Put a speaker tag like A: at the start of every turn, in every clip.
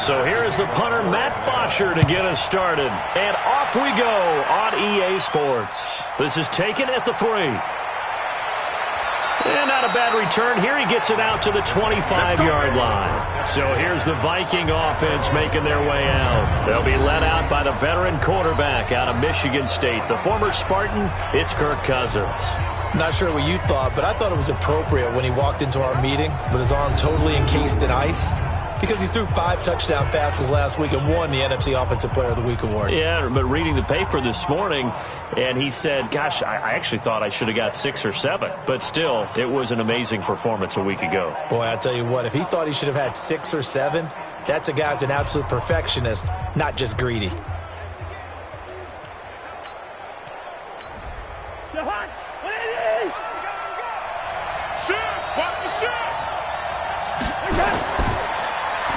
A: So here is the punter, Matt Bosher, to get us started. And off we go on EA Sports. This is taken at the 3. And not a bad return. Here he gets it out to the 25-yard line. So here's the Viking offense making their way out. They'll be led out by the veteran quarterback out of Michigan State. The former Spartan, it's Kirk Cousins.
B: Not sure what you thought, but I thought it was appropriate when he walked into our meeting with his arm totally encased in ice, because he threw 5 touchdown passes last week and won the NFC Offensive Player of the Week award.
A: Yeah, but reading the paper this morning, and he said, gosh, I actually thought I should have got 6 or 7. But still, it was an amazing performance a week ago.
B: Boy, I tell you what, if he thought he should have had 6 or 7, that's a guy's an absolute perfectionist, not just greedy.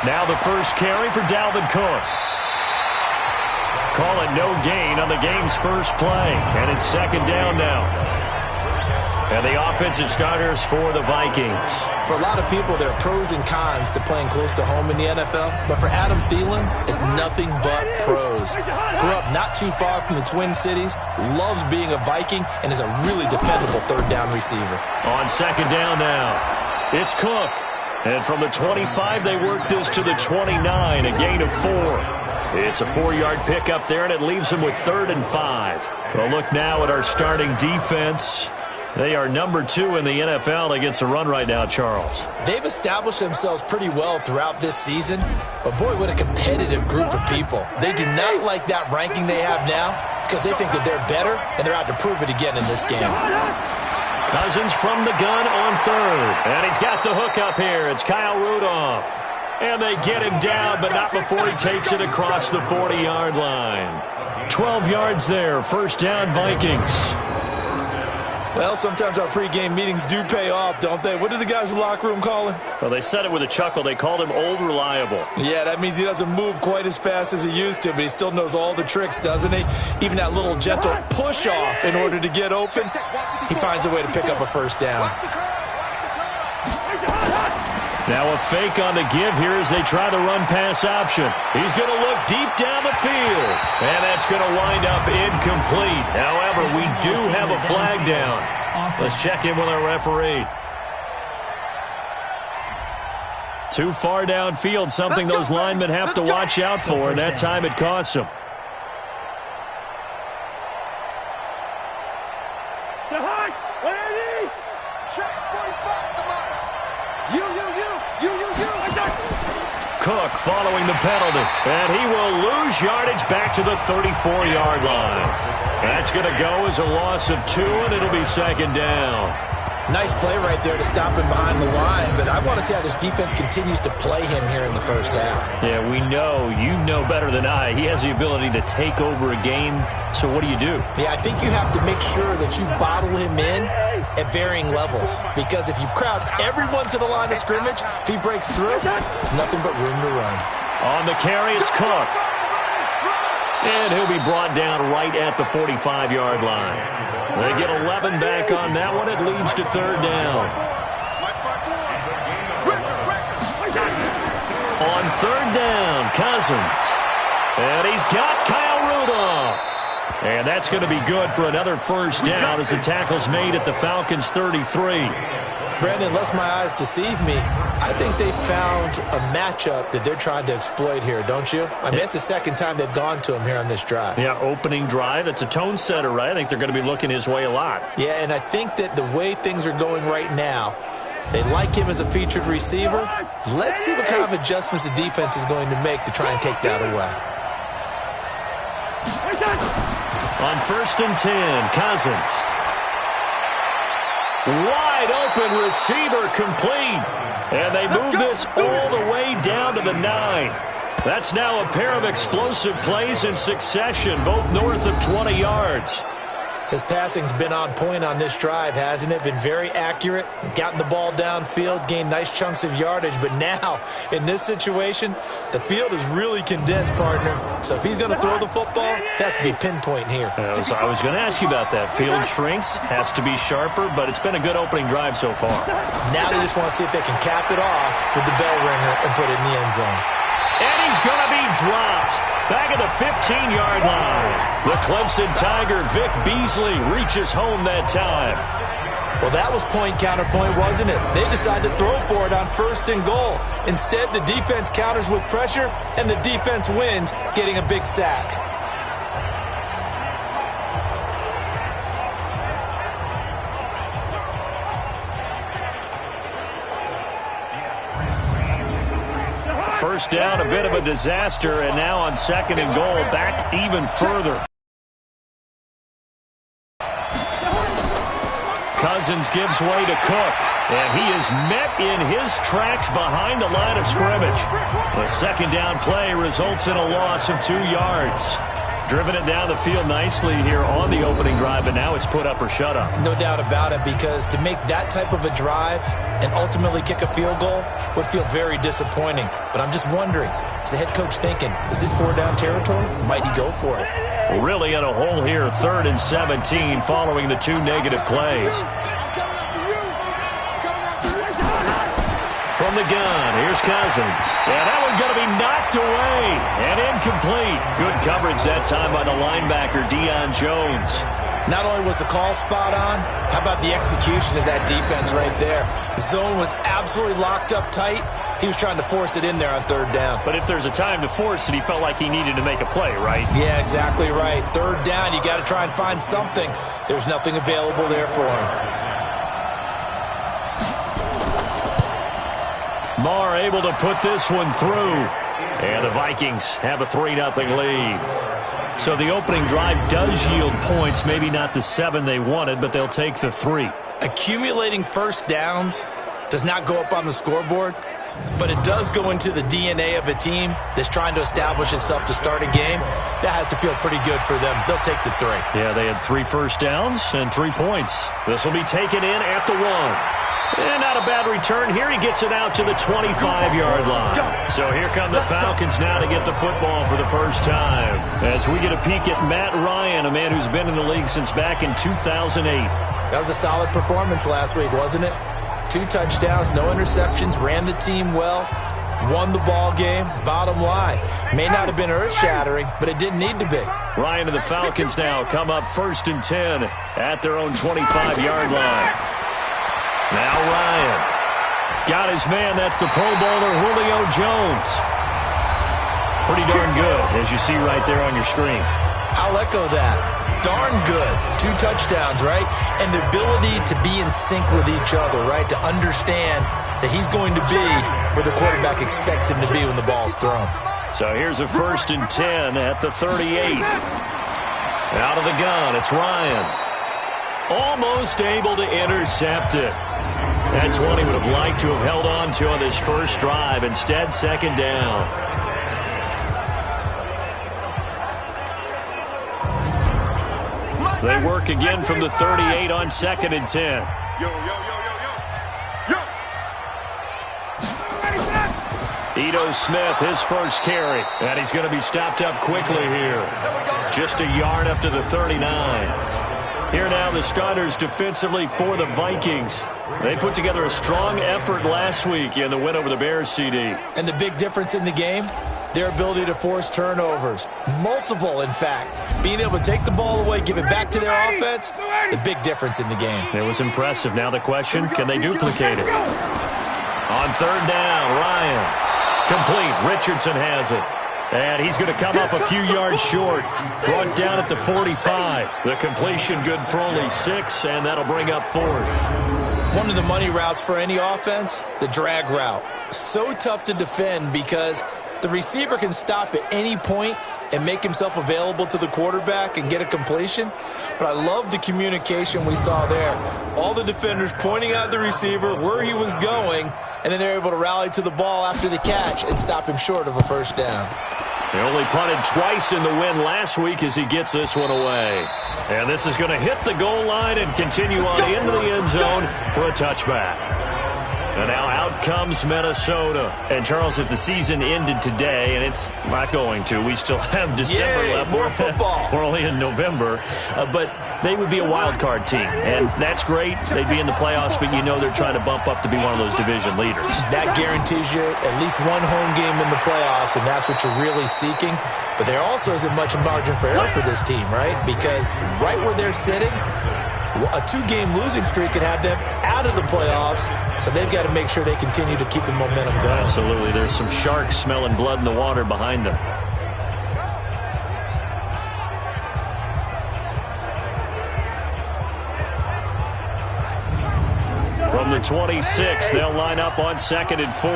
A: Now the first carry for Dalvin Cook. Call it no gain on the game's first play. And it's second down now. And the offensive starters for the Vikings.
B: For a lot of people, there are pros and cons to playing close to home in the NFL. But for Adam Thielen, it's nothing but pros. Grew up not too far from the Twin Cities, loves being a Viking, and is a really dependable third down receiver.
A: On second down now, it's Cook. And from the 25, they work this to the 29, a gain of 4. It's a 4-yard pickup there, and it leaves them with 3rd and 5. We'll look now at our starting defense. They are number 2 in the NFL against the run right now, Charles.
B: They've established themselves pretty well throughout this season, but boy, what a competitive group of people. They do not like that ranking they have now because they think that they're better, and they're out to prove it again in this game.
A: Cousins from the gun on 3rd. And he's got the hook up here. It's Kyle Rudolph. And they get him down, but not before he takes it across the 40-yard line. 12 yards there. First down, Vikings.
B: Well, sometimes our pregame meetings do pay off, don't they? What do the guys in the locker room call him?
A: Well, they said it with a chuckle. They called him Old Reliable.
B: Yeah, that means he doesn't move quite as fast as he used to, but he still knows all the tricks, doesn't he? Even that little gentle push-off in order to get open, he finds a way to pick up a first down.
A: Now a fake on the give here as they try the run-pass option. He's going to look deep down the field. And that's going to wind up incomplete. However, we do have a flag down. Let's check in with our referee. Too far downfield, something those linemen have to watch out for, and that time it costs them. Cook following the penalty, and he will lose yardage back to the 34-yard line. That's going to go as a loss of 2, and it'll be second down.
B: Nice play right there to stop him behind the line, but I want to see how this defense continues to play him here in the first half.
A: Yeah, we know. You know better than I. He has the ability to take over a game, so what do you do?
B: Yeah, I think you have to make sure that you bottle him in at varying levels, because if you crowd everyone to the line of scrimmage, if he breaks through, there's nothing but room to run.
A: On the carry, it's Cook. And he'll be brought down right at the 45-yard line. They get 11 back on that one. It leads to third down. On third down, Cousins. And he's got Kyle Rudolph. And that's going to be good for another first down as the tackle's made at the Falcons' 33.
B: Brandon, unless my eyes deceive me, I think they found a matchup that they're trying to exploit here, don't you? I mean, it's the second time they've gone to him here on this drive.
A: Yeah, opening drive. It's a tone setter, right? I think they're going to be looking his way a lot.
B: Yeah, and I think that the way things are going right now, they like him as a featured receiver. Let's see what kind of adjustments the defense is going to make to try and take that away.
A: On 1st and 10, Cousins. Wide open receiver complete. And they move this all the way down to the 9. That's now a pair of explosive plays in succession, both north of 20 yards.
B: His passing's been on point on this drive, hasn't it? Been very accurate, gotten the ball downfield, gained nice chunks of yardage. But now, in this situation, the field is really condensed, partner. So if he's going to throw the football, that could be pinpoint here.
A: I was going to ask you about that. Field shrinks, has to be sharper, but it's been a good opening drive so far.
B: Now they just want to see if they can cap it off with the bell ringer and put it in the end zone.
A: And he he's going to be dropped. Back at the 15-yard line. The Clemson Tiger, Vic Beasley, reaches home that time.
B: Well, that was point counterpoint, wasn't it? They decided to throw for it on 1st and goal. Instead, the defense counters with pressure, and the defense wins, getting a big sack.
A: First down, a bit of a disaster, and now on 2nd and goal, back even further. Cousins gives way to Cook, and he is met in his tracks behind the line of scrimmage. The 2nd down play results in a loss of 2 yards. Driven it down the field nicely here on the opening drive, but now it's put up or shut up.
B: No doubt about it, because to make that type of a drive and ultimately kick a field goal would feel very disappointing. But I'm just wondering, is the head coach thinking, is this 4-down territory? Might he go for it?
A: Really in a hole here, 3rd and 17 following the 2 negative plays. From the gun, here's Cousins. And that one's going to be knocked away and incomplete. Good coverage that time by the linebacker, Deion Jones.
B: Not only was the call spot on, how about the execution of that defense right there? The zone was absolutely locked up tight. He was trying to force it in there on 3rd down.
A: But if there's a time to force it, he felt like he needed to make a play, right?
B: Yeah, exactly right. 3rd down, you got to try and find something. There's nothing available there for him.
A: Marr able to put this one through. And the Vikings have a 3-0 lead. So the opening drive does yield points, maybe not the 7 they wanted, but they'll take the 3.
B: Accumulating first downs does not go up on the scoreboard, but it does go into the DNA of a team that's trying to establish itself to start a game. That has to feel pretty good for them. They'll take the 3.
A: Yeah, they had 3 first downs and 3 points. This will be taken in at the 1. And not a bad return here. He gets it out to the 25-yard line. So here come the Falcons now to get the football for the first time. As we get a peek at Matt Ryan, a man who's been in the league since back in 2008.
B: That was a solid performance last week, wasn't it? 2 touchdowns, no interceptions, ran the team well, won the ball game. Bottom line, may not have been earth-shattering, but it didn't need to be.
A: Ryan and the Falcons now come up 1st and 10 at their own 25-yard line. Now Ryan got his man. That's the Pro Bowler Julio Jones. Pretty darn good, as you see right there on your screen.
B: I'll echo that. Darn good. 2 touchdowns, right? And the ability to be in sync with each other, right? To understand that he's going to be where the quarterback expects him to be when the ball's thrown.
A: So here's a 1st and 10 at the 38. Out of the gun, it's Ryan. Almost able to intercept it. That's one he would have liked to have held on to on this first drive. Instead, 2nd down. They work again from the 38 on 2nd and 10. Ito Smith, his first carry. And he's going to be stopped up quickly here. Just a yard up to the 39. Here now the starters defensively for the Vikings. They put together a strong effort last week in the win over the Bears, CD.
B: And the big difference in the game, their ability to force turnovers. Multiple, in fact. Being able to take the ball away, give it back to their offense, the big difference in the game.
A: It was impressive. Now the question, can they duplicate it? On 3rd down, Ryan. Complete. Richardson has it. And he's going to come up a few yards short. Brought down at the 45. The completion good for only 6, and that'll bring up 4th.
B: One of the money routes for any offense, the drag route. So tough to defend because the receiver can stop at any point and make himself available to the quarterback and get a completion. But I love the communication we saw there. All the defenders pointing out the receiver, where he was going, and then they're able to rally to the ball after the catch and stop him short of a first down.
A: He only punted twice in the win last week as he gets this one away. And this is going to hit the goal line and continue on into the end zone for a touchback. And now out comes Minnesota. And, Charles, if the season ended today, and it's not going to, we still have December left.
B: More football.
A: We're only in November. But they would be a wild card team. And that's great. They'd be in the playoffs, but you know they're trying to bump up to be one of those division leaders.
B: That guarantees you at least one home game in the playoffs, and that's what you're really seeking. But there also isn't much margin for error for this team, right? Because right where they're sitting, a 2-game losing streak could have them out of the playoffs, so they've got to make sure they continue to keep the momentum going.
A: Absolutely. There's some sharks smelling blood in the water behind them. From the 26, they'll line up on 2nd and 4.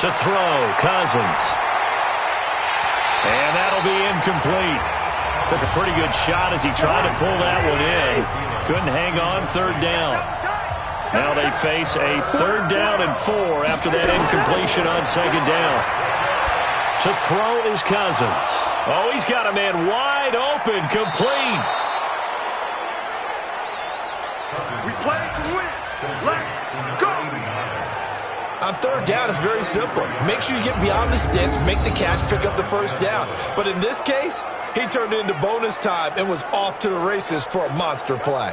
A: To throw, Cousins. And that'll be incomplete. Took a pretty good shot as he tried to pull that one in. Couldn't hang on, 3rd down. Now they face a 3rd down and 4 after that incompletion on 2nd down. To throw is Cousins. Oh, he's got a man wide open, complete.
C: We play to win. Let's go.
B: On 3rd down, it's very simple. Make sure you get beyond the sticks, make the catch, pick up the 1st down. But in this case, he turned it into bonus time and was off to the races for a monster play.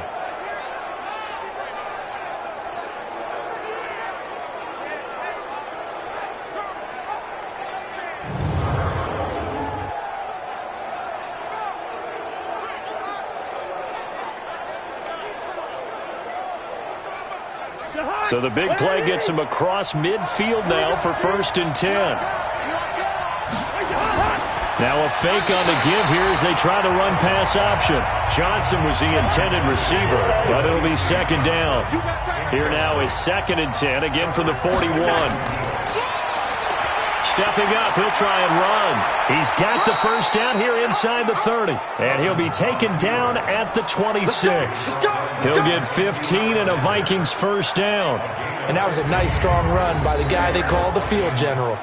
A: So the big play gets him across midfield now for 1st and 10. Now a fake on the give here as they try the run pass option. Johnson was the intended receiver, but it'll be 2nd down. Here now is 2nd and 10, again from the 41. Stepping up, he'll try and run. He's got the 1st down here inside the 30. And he'll be taken down at the 26. He'll get 15 and a Vikings 1st down.
B: And that was a nice, strong run by the guy they call the field general.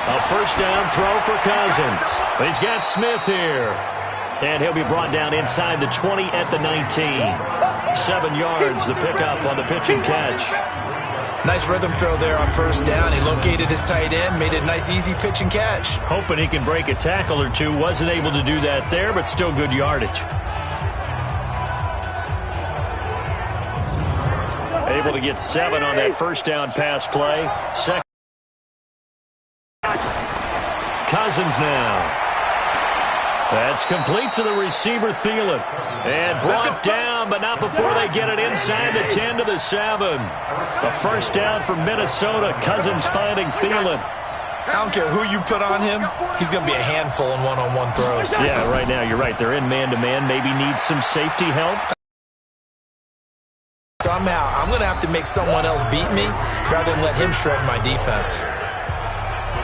A: A 1st down throw for Cousins. He's got Smith here. And he'll be brought down inside the 20 at the 19. 7 yards, the pickup on the pitch and catch.
B: Nice rhythm throw there on 1st down. He located his tight end, made it a nice, easy pitch and catch.
A: Hoping he can break a tackle or two. Wasn't able to do that there, but still good yardage. Able to get 7 on that 1st down pass play. Second. Cousins now. That's complete to the receiver, Thielen. And brought down, but not before they get it inside the 10 to the 7. A 1st down for Minnesota. Cousins finding Thielen.
B: I don't care who you put on him. He's going to be a handful in one-on-one throws.
A: Yeah, right now, you're right. They're in man-to-man. Maybe needs some safety help.
B: Somehow, I'm going to have to make someone else beat me rather than let him shred my defense.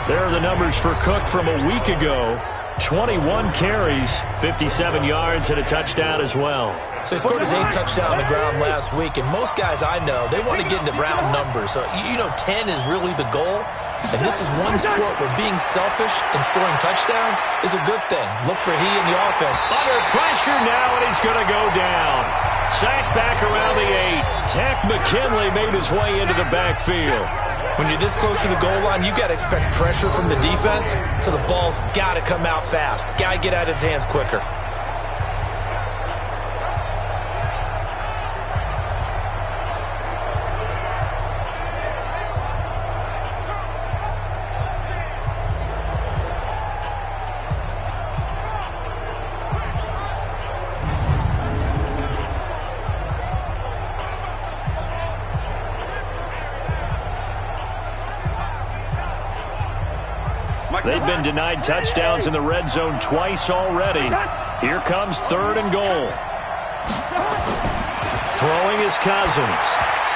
A: There are the numbers for Cook from a week ago. 21 carries, 57 yards, and a touchdown as well.
B: So he scored his 8th touchdown on the ground last week, and most guys I know, they want to get into round numbers. So, 10 is really the goal. And this is one sport where being selfish and scoring touchdowns is a good thing. Look for he and the offense.
A: Under pressure now, and he's going to go down. Sacked back around the 8. Tack McKinley made his way into the backfield.
B: When you're this close to the goal line, you've got to expect pressure from the defense, so the ball's got to come out fast. Got to get out of his hands quicker.
A: They've been denied touchdowns in the red zone twice already. Here comes 3rd and goal. Throwing is Cousins.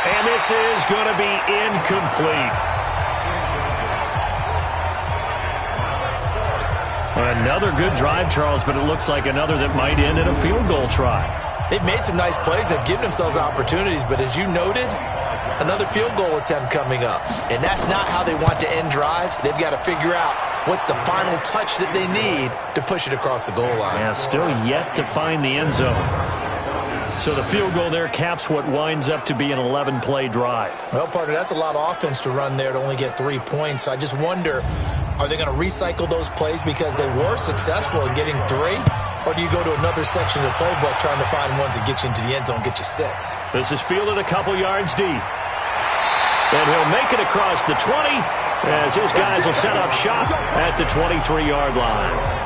A: And this is going to be incomplete. Another good drive, Charles, but it looks like another that might end in a field goal try.
B: They've made some nice plays. They've given themselves opportunities, but as you noted, another field goal attempt coming up. And that's not how they want to end drives. They've got to figure out what's the final touch that they need to push it across the goal line.
A: Yeah, still yet to find the end zone. So the field goal there caps what winds up to be an 11-play drive.
B: Well, partner, that's a lot of offense to run there to only get 3 points. I just wonder, are they going to recycle those plays because they were successful in getting 3? Or do you go to another section of the playbook trying to find ones that get you into the end zone, get you 6?
A: This is fielded a couple yards deep. And he'll make it across the 20 as his guys will set up shop at the 23-yard line.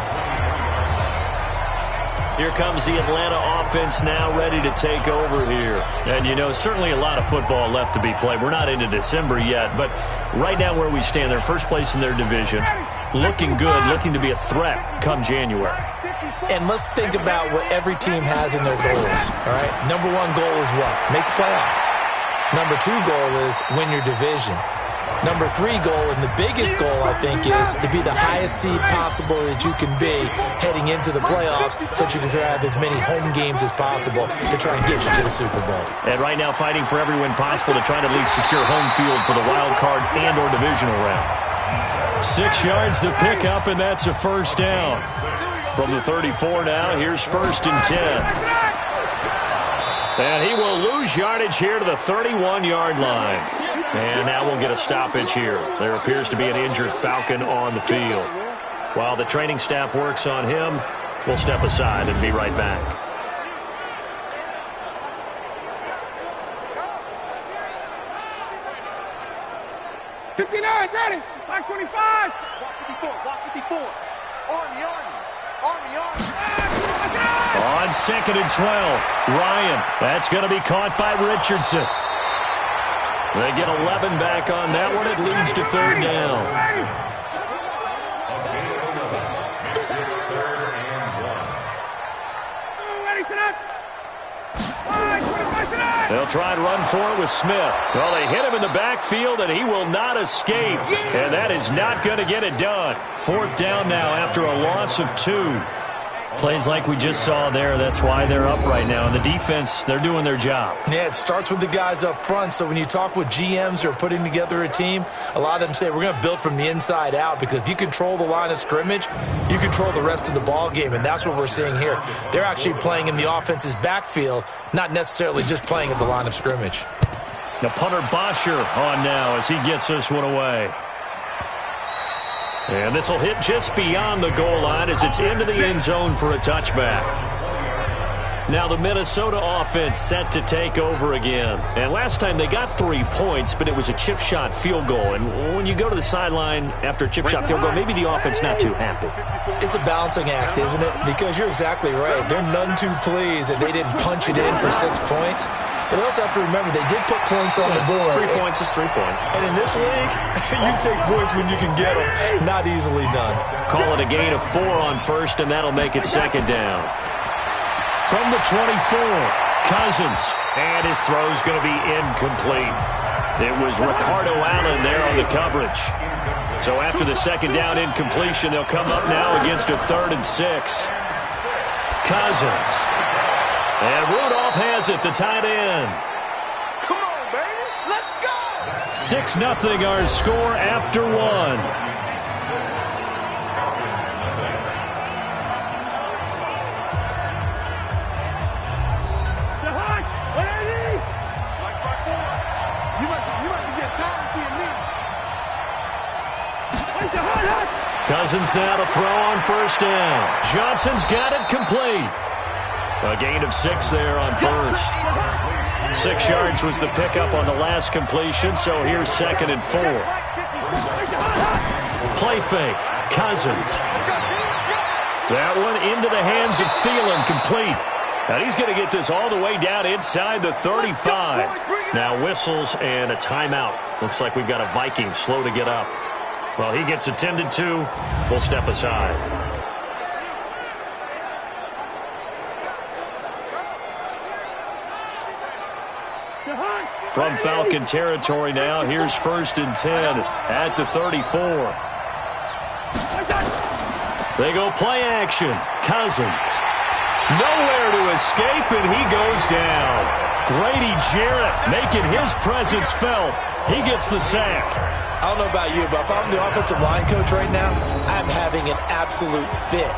A: Here comes the Atlanta offense now ready to take over here. And, you know, certainly a lot of football left to be played. We're not into December yet, but right now where we stand, they're first place in their division. Looking good, looking to be a threat come January.
B: And let's think about what every team has in their goals, all right? Number 1 goal is what? Make the playoffs. Number 2 goal is win your division. Number 3 goal, and the biggest goal, I think, is to be the highest seed possible that you can be heading into the playoffs so that you can have as many home games as possible to try and get you to the Super Bowl.
A: And right now fighting for every win possible to try to at least secure home field for the wild card and or divisional round. 6 yards the pickup, and that's a first down. From the 34 now, here's 1st and 10. And he will lose yardage here to the 31-yard line. And now we'll get a stoppage here. There appears to be an injured Falcon on the field. While the training staff works on him, we'll step aside and be right back.
C: Ready? Block 25. Block 54. Block 54. Army.
A: On 2nd and 12, Ryan. That's going to be caught by Richardson. They get 11 back on that one. It leads to 3rd down. They'll try and run for it with Smith. Well, they hit him in the backfield, and he will not escape. And that is not going to get it done. 4th down now after a loss of 2. Plays like we just saw there, that's why they're up right now. And the defense, they're doing their job.
B: Yeah, it starts with the guys up front. So when you talk with GMs who are putting together a team, a lot of them say we're going to build from the inside out, because if you control the line of scrimmage, you control the rest of the ball game, and that's what we're seeing here. They're actually playing in the offense's backfield, not necessarily just playing at the line of scrimmage.
A: The punter Bosher on now as he gets this one away. And this will hit just beyond the goal line as it's into the end zone for a touchback. Now the Minnesota offense set to take over again. And last time they got 3 points, but it was a chip shot field goal. And when you go to the sideline after a chip shot field goal, maybe the offense not too happy.
B: It's a balancing act, isn't it? Because you're exactly right. They're none too pleased that they didn't punch it in for 6 points. But they also have to remember they did put points on the board.
A: 3 points is 3 points.
B: And in this league, you take points when you can get them. Not easily done.
A: Call it a gain of 4 on 1st, and that'll make it 2nd down. From the 24, Cousins. And his throw's going to be incomplete. It was Ricardo Allen there on the coverage. So after the 2nd down incompletion, they'll come up now against a 3rd and 6. Cousins. And Rudolph has it, the tight end.
C: Come on, baby. Let's go.
A: 6-0 our score after 1.
C: You must be getting tired of seeing me.
A: Cousins now to throw on 1st down. Johnson's got it complete. A gain of 6 there on 1st. 6 yards was the pickup on the last completion, so here's 2nd and 4. Play fake. Cousins. That one into the hands of Thielen, complete. And he's going to get this all the way down inside the 35. Now whistles and a timeout. Looks like we've got a Vikings slow to get up. Well, he gets attended to. We'll step aside. From Falcon territory now, here's 1st and 10 at the 34. They go play action. Cousins. Nowhere to escape, and he goes down. Grady Jarrett making his presence felt. He gets the sack.
B: I don't know about you, but if I'm the offensive line coach right now, I'm having an absolute fit.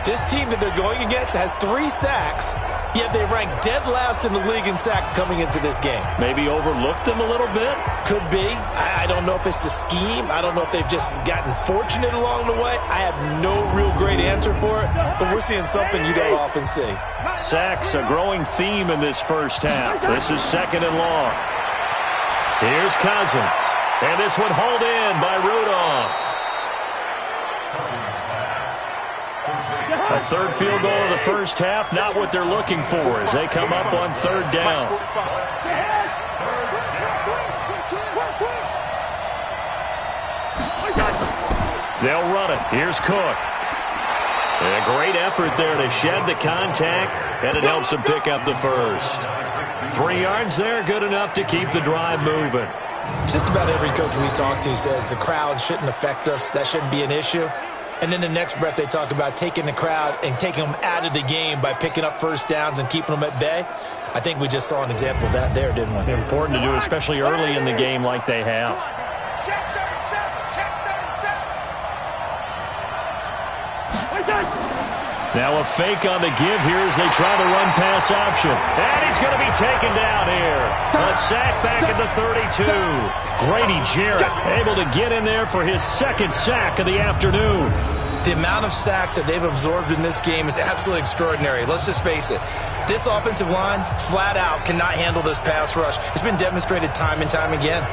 B: This team that they're going against has 3 sacks, yet they rank dead last in the league in sacks coming into this game.
A: Maybe overlooked them a little bit?
B: Could be. I don't know if it's the scheme. I don't know if they've just gotten fortunate along the way. I have no real great answer for it, but we're seeing something you don't often see.
A: Sacks, a growing theme in this first half. This is 2nd and long. Here's Cousins. And this one hauled in by Rudolph. A 3rd field goal of the first half, not what they're looking for as they come up on 3rd down. They'll run it. Here's Cook. And a great effort there to shed the contact, and it helps them pick up the first. 3 yards there, good enough to keep the drive moving.
B: Just about every coach we talk to says the crowd shouldn't affect us. That shouldn't be an issue. And in the next breath, they talk about taking the crowd and taking them out of the game by picking up first downs and keeping them at bay. I think we just saw an example of that there, didn't we?
A: Important to do, especially early in the game like they have.
C: Check 37.
A: Now a fake on the give here as they try the run-pass option. And he's going to be taken down here. A sack back at the 32. Grady Jarrett able to get in there for his 2nd sack of the afternoon.
B: The amount of sacks that they've absorbed in this game is absolutely extraordinary. Let's just face it. This offensive line, flat out, cannot handle this pass rush. It's been demonstrated time and time again.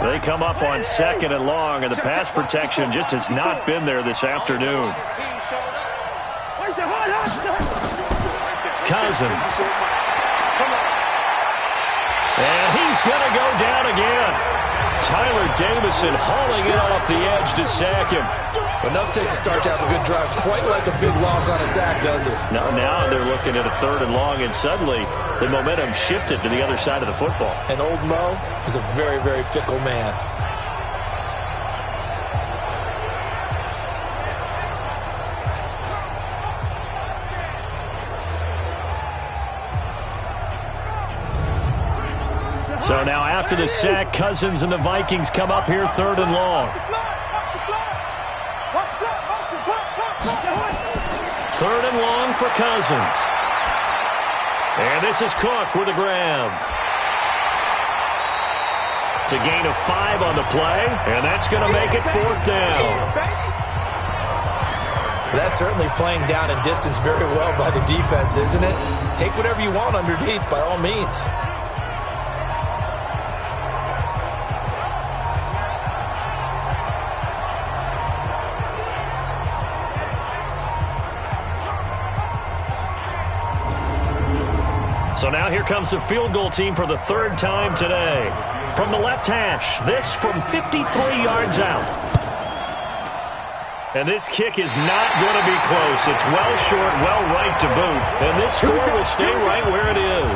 A: They come up on 2nd and long, and the pass protection just has not been there this afternoon. Cousins. And he's going to go down again. Tyler Davison hauling it off the edge to sack him.
B: Enough takes a start to have a good drive. Quite like a big loss on a sack, does it?
A: Now they're looking at a 3rd and long, and suddenly the momentum shifted to the other side of the football.
B: And old Mo is a very, very fickle man.
A: So now after the sack, Cousins and the Vikings come up here 3rd and long. 3rd and long for Cousins. And this is Cook with a grab. It's a gain of 5 on the play, and that's going to make it 4th down.
B: That's certainly playing down a distance very well by the defense, isn't it? Take whatever you want underneath, by all means.
A: So now here comes the field goal team for the 3rd time today. From the left hash, this from 53 yards out. And this kick is not going to be close. It's well short, well right to boot. And this score will stay right where it is.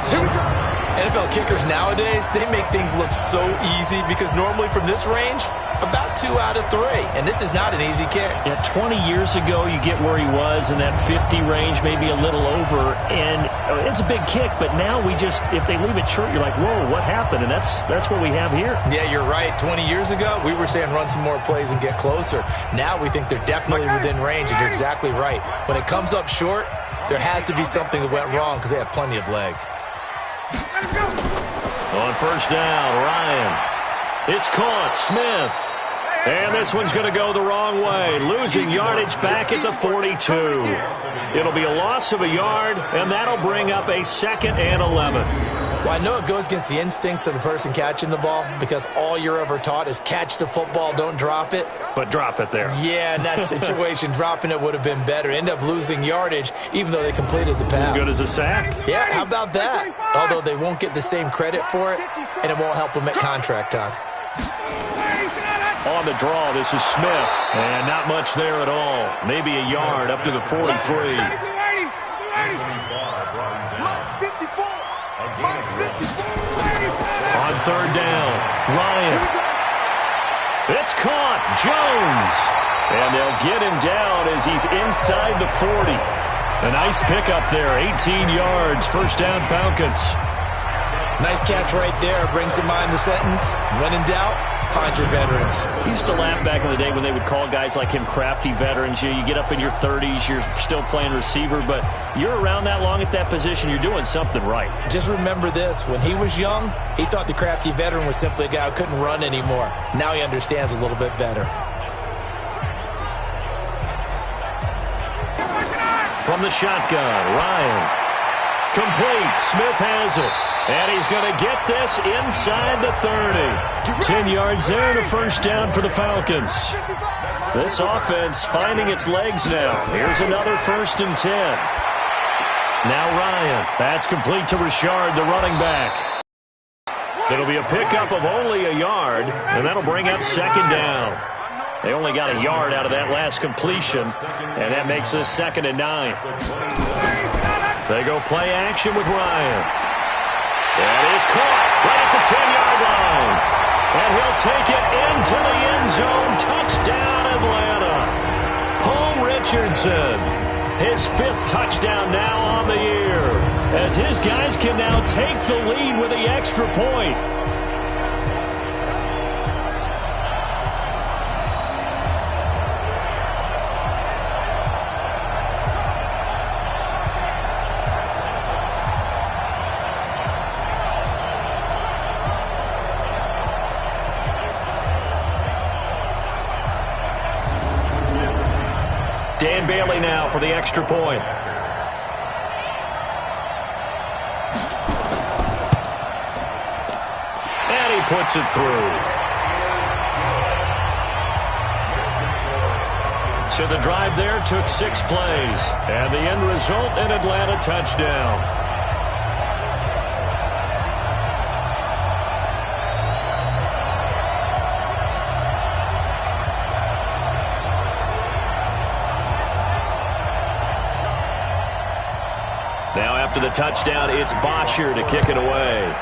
B: NFL kickers nowadays, they make things look so easy because normally from this range, about 2 out of 3. And this is not an easy kick.
A: Yeah, 20 years ago, you get where he was in that 50 range, maybe a little over. And it's a big kick, but now we just, if they leave it short, you're like, whoa, what happened? And that's what we have here.
B: Yeah, you're right. 20 years ago, we were saying run some more plays and get closer. Now we think they're definitely within range, and you're exactly right. When it comes up short, there has to be something that went wrong because they have plenty of leg.
A: On 1st down, Ryan. It's caught. Smith. And this one's going to go the wrong way. Losing yardage back at the 42. It'll be a loss of a yard, and that'll bring up a 2nd and 11.
B: Well, I know it goes against the instincts of the person catching the ball because all you're ever taught is catch the football, don't drop it.
A: But drop it there.
B: Yeah, in that situation, dropping it would have been better. End up losing yardage, even though they completed the pass.
A: As good as a sack.
B: Yeah, how about that? Although they won't get the same credit for it, and it won't help them at contract time.
A: On the draw, this is Smith. And not much there at all. Maybe a yard up to the 43. On third down, Ryan. It's caught. Jones. And they'll get him down as he's inside the 40. A nice pickup there. 18 yards. First down, Falcons.
B: Nice catch right there. Brings to mind the sentence, when in doubt, find your veterans.
A: He used to laugh back in the day when they would call guys like him crafty veterans. You get up in your 30s, you're still playing receiver, but you're around that long at that position, you're doing something right.
B: Just remember this. When he was young, he thought the crafty veteran was simply a guy who couldn't run anymore. Now he understands a little bit better.
A: From the shotgun, Ryan. Complete. Smith has it. And he's going to get this inside the 30. 10 yards there and a first down for the Falcons. This offense finding its legs now. Here's another 1st and 10. Now Ryan. That's complete to Richard, the running back. It'll be a pickup of only a yard, and that'll bring up 2nd down. They only got a yard out of that last completion, and that makes this 2nd and 9. They go play action with Ryan. That is caught right at the 10-yard line. And he'll take it into the end zone. Touchdown, Atlanta. Paul Richardson, his 5th touchdown now on the year, as his guys can now take the lead with the extra point. Dan Bailey now for the extra point. And he puts it through. So the drive there took 6 plays. And the end result, an Atlanta touchdown. Now after the touchdown, it's Bosher to kick it away.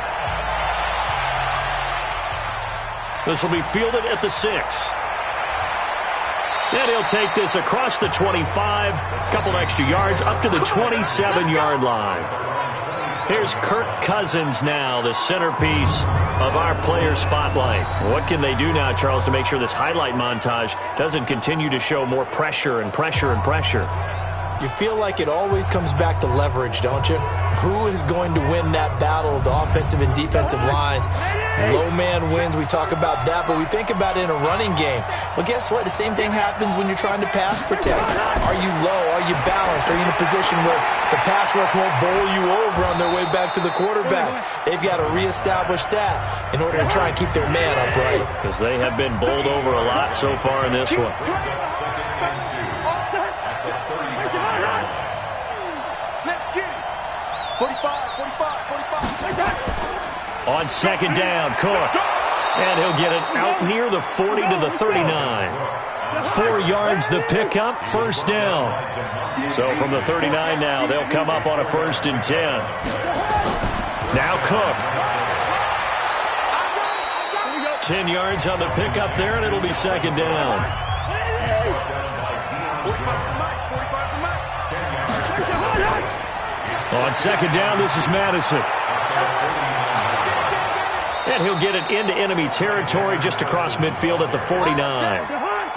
A: This will be fielded at the 6. And he'll take this across the 25, couple extra yards, up to the 27-yard line. Here's Kirk Cousins now, the centerpiece of our player spotlight. What can they do now, Charles, to make sure this highlight montage doesn't continue to show more pressure and pressure and pressure?
B: You feel like it always comes back to leverage, don't you? Who is going to win that battle of the offensive and defensive lines? Low man wins. We talk about that, but we think about it in a running game. Well, guess what? The same thing happens when you're trying to pass protect. Are you low? Are you balanced? Are you in a position where the pass rush won't bowl you over on their way back to the quarterback? They've got to reestablish that in order to try and keep their man upright.
A: Because they have been bowled over a lot so far in this one. On 2nd down, Cook. And he'll get it out near the 40 to the 39. 4 yards the pickup, 1st down. So from the 39 now, they'll come up on a 1st and 10. Now Cook. 10 yards on the pickup there, and it'll be 2nd down. On 2nd down, this is Madison. And he'll get it into enemy territory just across midfield at the 49.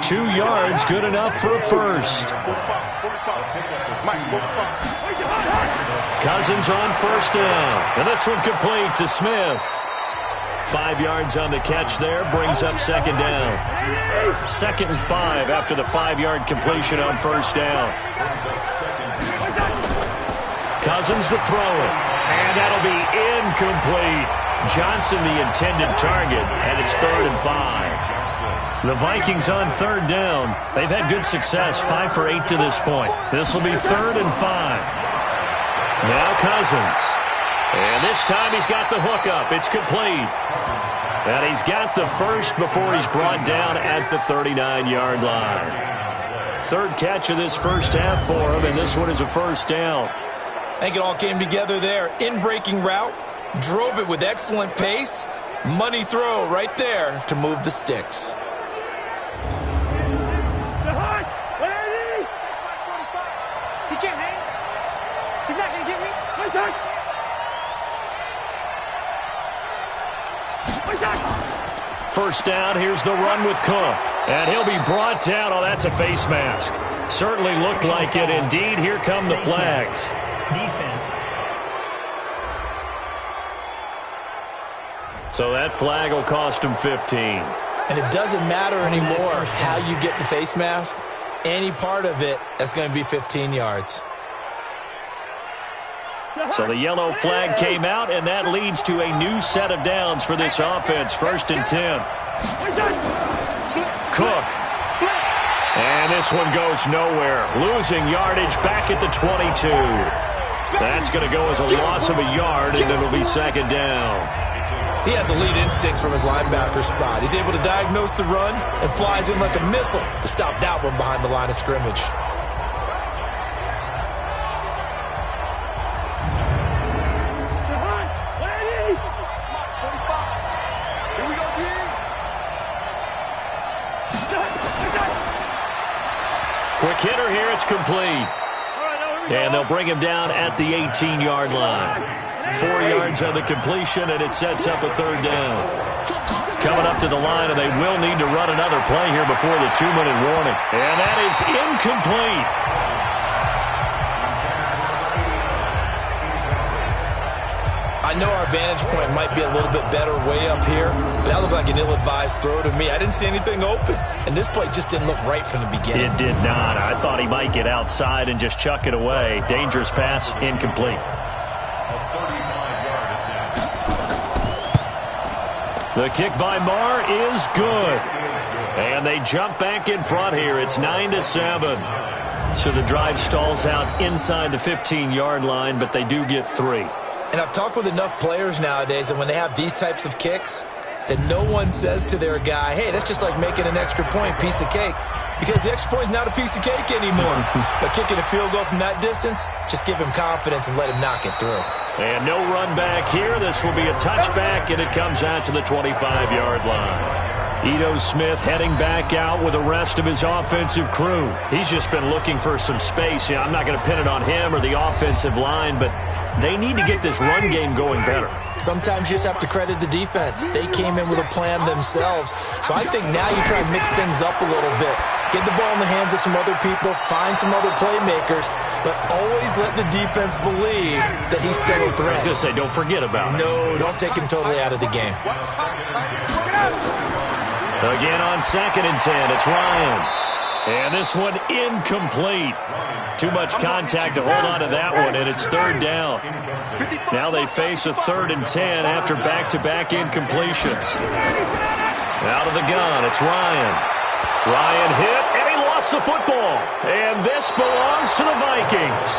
A: 2 yards, good enough for a 1st. Cousins on 1st down. And this one complete to Smith. 5 yards on the catch there, brings up 2nd down. 2nd and 5 after the 5-yard completion on 1st down. Cousins to throw it. And that'll be incomplete. Johnson the intended target, and it's 3rd and 5. The Vikings on 3rd down. They've had good success, 5 for 8 to this point. This will be 3rd and 5. Now Cousins. And this time he's got the hookup. It's complete. And he's got the first before he's brought down at the 39-yard line. Third catch of this first half for him, and this one is a first down.
B: I think it all came together there. In-breaking route, drove it with excellent pace. Money throw right there to move the sticks.
C: He can't hang. He's not going to get me.
A: First down, here's the run with Cook. And he'll be brought down. Oh, that's a face mask. Certainly looked like it. Indeed, here come the flags.
D: Defense.
A: So that flag will cost him 15.
B: And it doesn't matter anymore how you get the face mask. Any part of it, that's going to be 15 yards.
A: So the yellow flag came out, and that leads to a new set of downs for this offense. First and 10. Cook. And this one goes nowhere. Losing yardage back at the 22. That's going to go as a loss of a yard, and it'll be second down.
B: He has elite instincts from his linebacker spot. He's able to diagnose the run and flies in like a missile to stop that one behind the line of scrimmage.
A: Quick hitter here, it's complete. And they'll bring him down at the 18-yard line. 4 yards on the completion, and it sets up a third down. Coming up to the line, and they will need to run another play here before the 2-minute warning. And that is incomplete.
B: I know our vantage point might be a little bit better way up here, but that looked like an ill-advised throw to me. I didn't see anything open, and this play just didn't look right from the beginning.
A: It did not. I thought he might get outside and just chuck it away. Dangerous pass, incomplete. The kick by Marr is good. And they jump back in front here. It's 9-7. So the drive stalls out inside the 15-yard line, but they do get 3.
B: And I've talked with enough players nowadays that when they have these types of kicks, that no one says to their guy, hey, that's just like making an extra point, piece of cake. Because the extra point is not a piece of cake anymore. But kicking a field goal from that distance, just give him confidence and let him knock it through.
A: And no run back here. This will be a touchback, and it comes out to the 25-yard line. Ito Smith heading back out with the rest of his offensive crew. He's just been looking for some space. Yeah, I'm not going to pin it on him or the offensive line, but they need to get this run game going better.
B: Sometimes you just have to credit the defense. They came in with a plan themselves. So I think now you try and mix things up a little bit. Get the ball in the hands of some other people, find some other playmakers, but always let the defense believe that he's still a threat.
A: I was going to say, don't forget about it.
B: No, don't take him totally out of the game.
A: Again on 2nd and 10, it's Ryan. And this one incomplete. Too much contact to hold on to that one, and it's third down. Now they face a 3rd and 10 after back-to-back incompletions. Out of the gun, it's Ryan. Ryan hit, and he lost the football. And this belongs to the Vikings.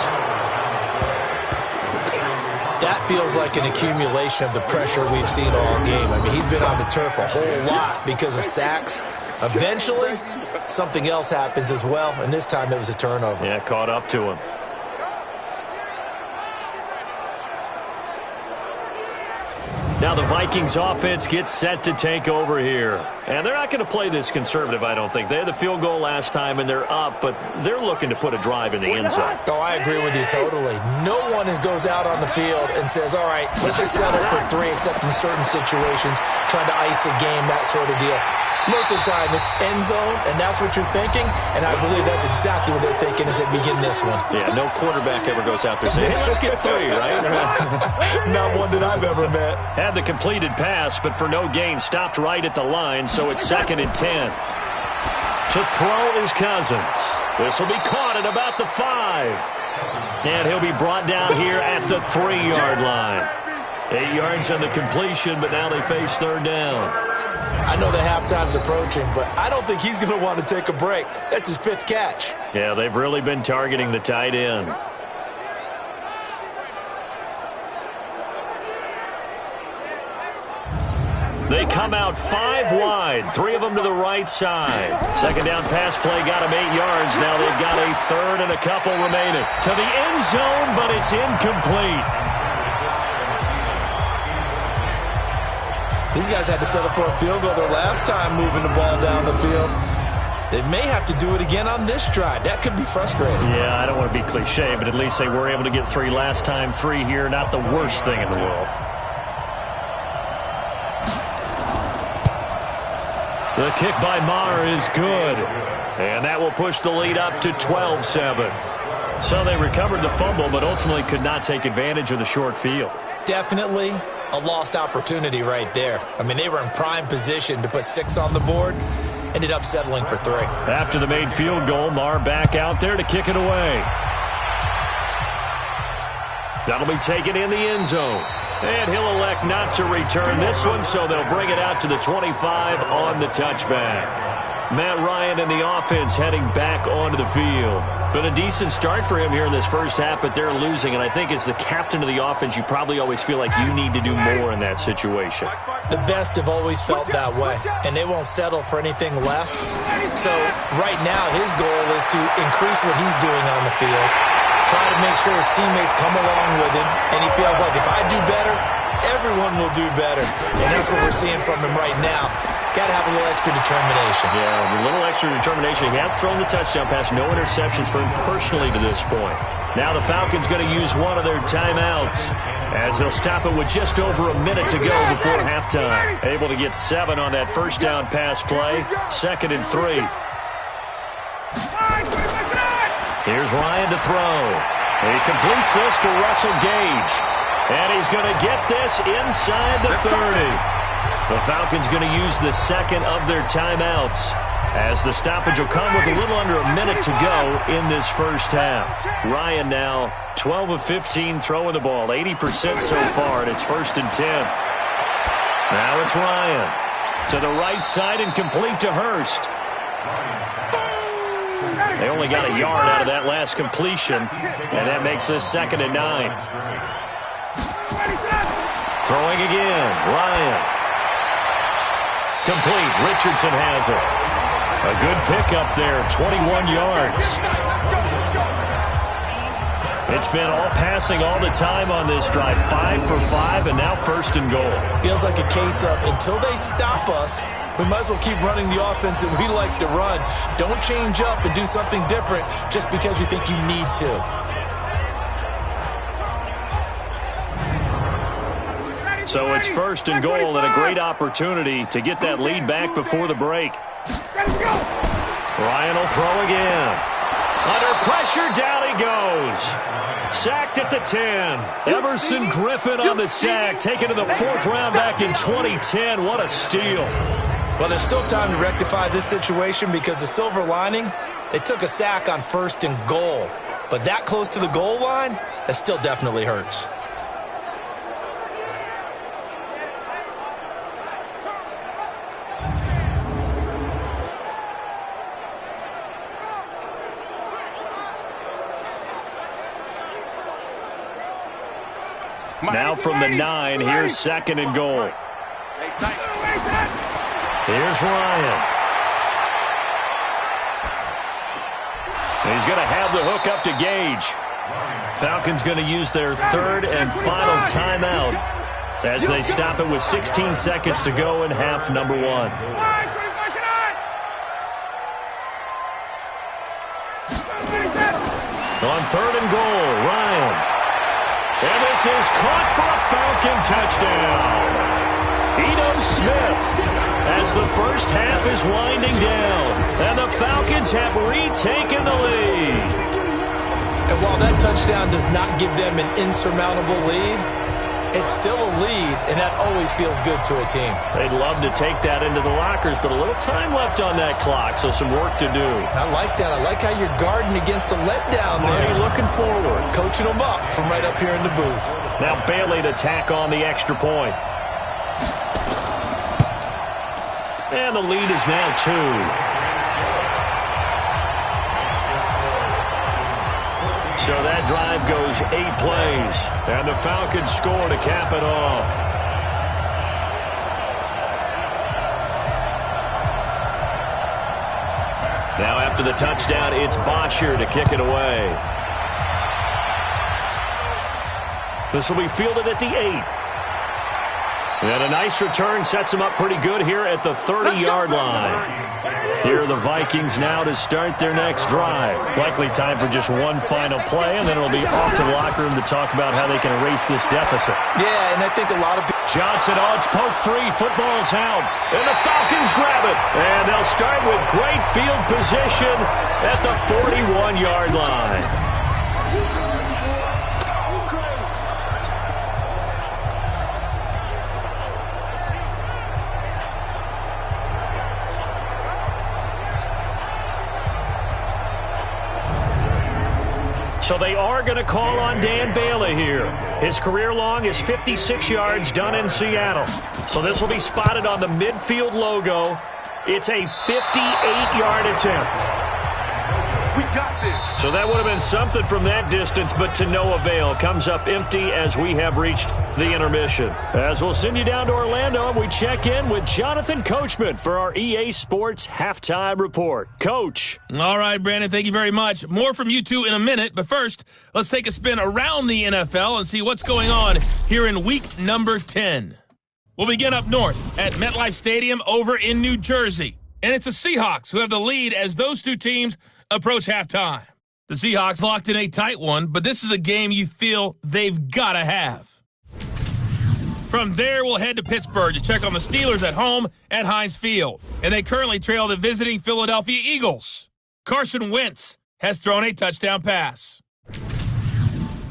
B: That feels like an accumulation of the pressure we've seen all game. I mean, he's been on the turf a whole lot because of sacks. Eventually, something else happens as well, and this time it was a turnover.
A: Yeah, caught up to him. Now the Vikings offense gets set to take over here. And they're not going to play this conservative, I don't think. They had the field goal last time, and they're up, but they're looking to put a drive in the end zone.
B: Oh, I agree with you totally. No one goes out on the field and says, all right, let's just settle for 3, except in certain situations, trying to ice a game, that sort of deal. Most of the time, it's end zone, and that's what you're thinking, and I believe that's exactly what they're thinking as they begin this one.
A: Yeah, no quarterback ever goes out there saying, hey, let's get 3, right?
B: Not one that I've ever met.
A: Had the completed pass, but for no gain, stopped right at the line, so it's 2nd and 10. To throw is Cousins. This will be caught at about the 5. And he'll be brought down here at the 3-yard line. 8 yards on the completion, but now they face third down.
B: I know that halftime's approaching, but I don't think he's going to want to take a break. That's his 5th catch.
A: Yeah, they've really been targeting the tight end. They come out 5 wide, 3 of them to the right side. Second down pass play got them 8 yards. Now they've got a third and a couple remaining. To the end zone, but it's incomplete.
B: These guys had to settle for a field goal their last time moving the ball down the field. They may have to do it again on this drive. That could be frustrating.
A: Yeah, I don't want to be cliche, but at least they were able to get 3 last time. 3 here, not the worst thing in the world. The kick by Maher is good. And that will push the lead up to 12-7. So they recovered the fumble, but ultimately could not take advantage of the short field.
B: Definitely a lost opportunity right there. I mean, they were in prime position to put 6 on the board. Ended up settling for 3.
A: After the made field goal, Maher back out there to kick it away. That'll be taken in the end zone. And he'll elect not to return this one, so they'll bring it out to the 25 on the touchback. Matt Ryan and the offense heading back onto the field. Been a decent start for him here in this first half, but they're losing. And I think as the captain of the offense, you probably always feel like you need to do more in that situation.
B: The best have always felt that way, and they won't settle for anything less. So right now his goal is to increase what he's doing on the field, try to make sure his teammates come along with him, and he feels like if I do better, everyone will do better. And that's what we're seeing from him right now. Got to have a little extra determination.
A: Yeah, a little extra determination. He has thrown the touchdown pass, no interceptions for him personally to this point. Now the Falcons going to use one of their timeouts as they'll stop it with just over a minute to go before halftime. Able to get 7 on that first down pass play. 2nd and 3. Here's Ryan to throw. He completes this to Russell Gage. And he's going to get this inside the 30. The Falcons going to use the 2nd of their timeouts as the stoppage will come with a little under a minute to go in this first half. Ryan now 12 of 15 throwing the ball, 80% so far, and it's 1st and 10. Now it's Ryan to the right side and complete to Hurst. They only got a yard out of that last completion, and that makes this 2nd and 9. Throwing again, Ryan. Complete. Richardson has it. A good pickup there, 21 yards. It's been all passing all the time on this drive. 5 for 5, and now 1st and goal.
B: Feels like a case of until they stop us, we might as well keep running the offense that we like to run. Don't change up and do something different just because you think you need to.
A: So it's 1st and goal and a great opportunity to get that lead back before the break. Ryan will throw again. Under pressure, down he goes. Sacked at the 10. Everson Griffin on the sack, taken to the 4th round back in 2010. What a steal.
B: Well, there's still time to rectify this situation because the silver lining, they took a sack on 1st and goal. But that close to the goal line, that still definitely hurts.
A: Now from the 9, here's 2nd and goal. Here's Ryan. He's going to have the hook up to Gage. Falcons going to use their 3rd and final timeout as they stop it with 16 seconds to go in half number 1. On 3rd and goal, Ryan. And this is caught for a Falcon touchdown. Ito Smith as the first half is winding down. And the Falcons have retaken the lead.
B: And while that touchdown does not give them an insurmountable lead, it's still a lead, and that always feels good to a team.
A: They'd love to take that into the lockers, but a little time left on that clock, so some work to do.
B: I like that. I like how you're guarding against a letdown there.
A: Looking forward.
B: Coaching them up from right up here in the booth.
A: Now Bailey to tack on the extra point. And the lead is now 2. So that drive goes 8 plays, and the Falcons score to cap it off. after the touchdown, it's Bosher to kick it away. This will be fielded at the 8. And a nice return sets him up pretty good here at the 30-yard line. Here are the Vikings now to start their next drive. Likely time for just one final play, and then it'll be off to the locker room to talk about how they can erase this deficit.
B: Yeah, and I think a lot of people...
A: Johnson odds poke 3. Football's out. And the Falcons grab it. And they'll start with great field position at the 41-yard line. So they are going to call on Dan Bailey here. His career long is 56 yards done in Seattle. So this will be spotted on the midfield logo. It's a 58-yard attempt.
C: We got this.
A: So that would have been something from that distance, but to no avail. Comes up empty as we have reached the intermission. As we'll send you down to Orlando, and we check in with Jonathan Coachman for our EA Sports Halftime Report. Coach.
D: All right, Brandon, thank you very much. More from you two in a minute, but first, let's take a spin around the NFL and see what's going on here in week number 10. We'll begin up north at MetLife Stadium over in New Jersey. And it's the Seahawks who have the lead as those two teams approach halftime. The Seahawks locked in a tight one, but this is a game you feel they've got to have. From there, we'll head to Pittsburgh to check on the Steelers at home at Heinz Field. And they currently trail the visiting Philadelphia Eagles. Carson Wentz has thrown a touchdown pass.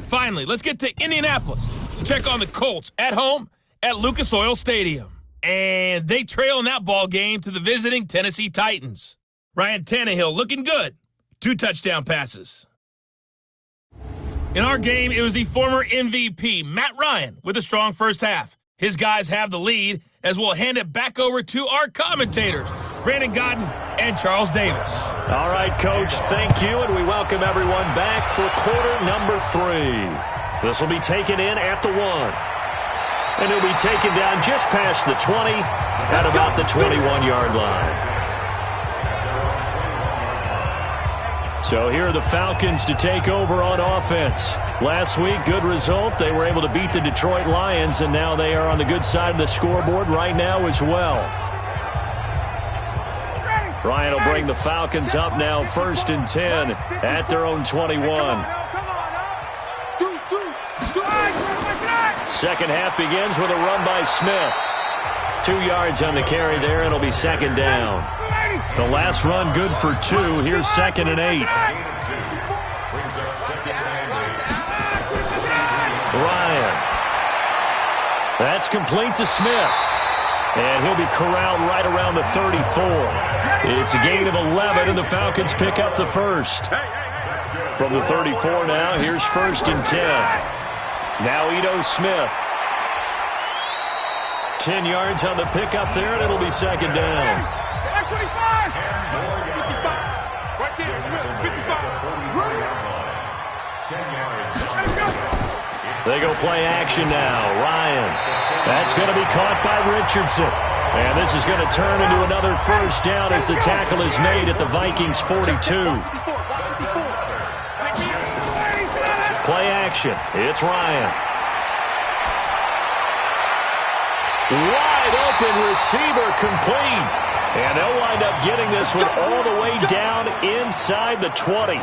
D: Finally, let's get to Indianapolis to check on the Colts at home at Lucas Oil Stadium. And they trail in that ball game to the visiting Tennessee Titans. Ryan Tannehill looking good. 2 touchdown passes. In our game, it was the former MVP, Matt Ryan, with a strong first half. His guys have the lead as we'll hand it back over to our commentators, Brandon Godden and Charles Davis.
A: All right, Coach, thank you, and we welcome everyone back for quarter number 3. This will be taken in at the 1. And it'll be taken down just past the 20 at about the 21-yard line. So here are the Falcons to take over on offense. Last week, good result. They were able to beat the Detroit Lions, and now they are on the good side of the scoreboard right now as well. Ryan will bring the Falcons up now 1st and 10 at their own 21. Second half begins with a run by Smith. 2 yards on the carry there, and it'll be second down. The last run good for 2. Here's 2nd and 8. Ryan. That's complete to Smith. And he'll be corralled right around the 34. It's a gain of 11, and the Falcons pick up the first. From the 34 now, here's 1st and 10. Now Ito Smith. 10 yards on the pickup there, and it'll be second down. They go play action now. Ryan. That's going to be caught by Richardson. And this is going to turn into another first down as the tackle is made at the Vikings 42. Play action. It's Ryan. Wide open receiver complete. And they'll wind up getting this one all the way down inside the 20.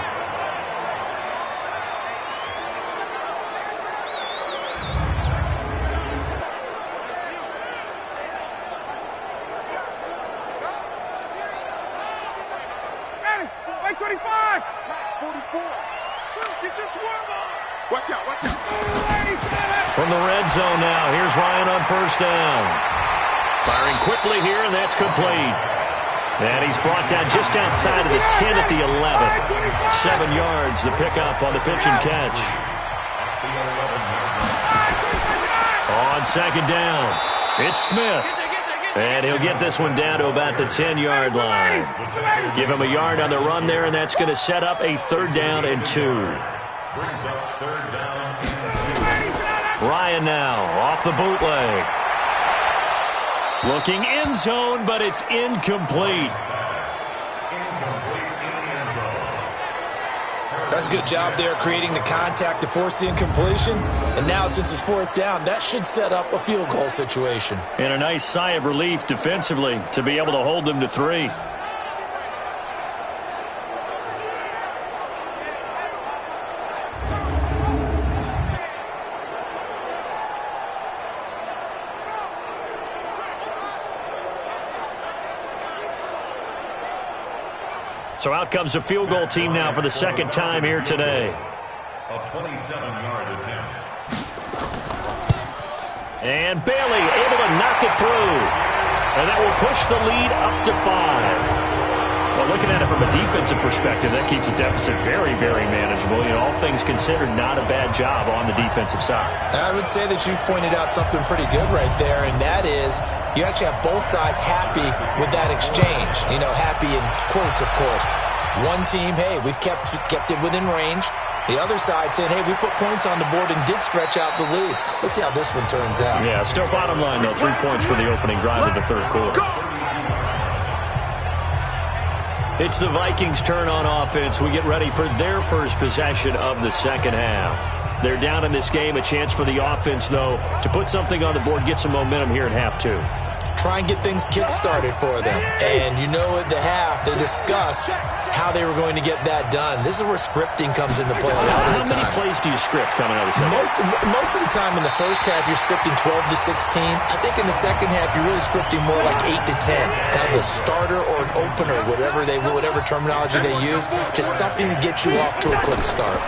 A: From the red zone now, here's Ryan on first down. Firing quickly here, and that's complete. And he's brought down just outside of the 10 at the 11. 7 yards, the pickup on the pitch and catch. On second down, it's Smith. And he'll get this one down to about the 10-yard line. Give him a yard on the run there, and that's going to set up a 3rd down and 2. Ryan now off the bootleg. Looking end zone, but it's incomplete.
B: That's a good job there creating the contact to force the incompletion. And now since it's fourth down, that should set up a field goal situation.
A: And a nice sigh of relief defensively to be able to hold them to 3. So out comes a field goal team now for the second time here today.
E: A 27-yard attempt.
A: And Bailey able to knock it through. And that will push the lead up to 5. Well, looking at it from a defensive perspective, that keeps the deficit very, very manageable. You know, all things considered, not a bad job on the defensive side.
B: I would say that you've pointed out something pretty good right there, and that is you actually have both sides happy with that exchange. You know, happy in quotes, of course. One team, hey, we've kept it within range. The other side saying, hey, we put points on the board and did stretch out the lead. Let's see how this one turns out.
A: Yeah, still bottom line, though, 3 points for the opening drive of the third quarter. It's the Vikings' turn on offense. We get ready for their first possession of the second half. They're down in this game. A chance for the offense, though, to put something on the board, get some momentum here in half 2.
B: Try and get things kick-started for them. And you know at the half, they discussed how they were going to get that done. This is where scripting comes into play a lot of the time.
A: How many plays do you script coming out of the second?
B: Most of the time in the first half, you're scripting 12 to 16. I think in the second half, you're really scripting more like 8 to 10. Kind of a starter or an opener, whatever terminology they use. Just something to get you off to a quick start.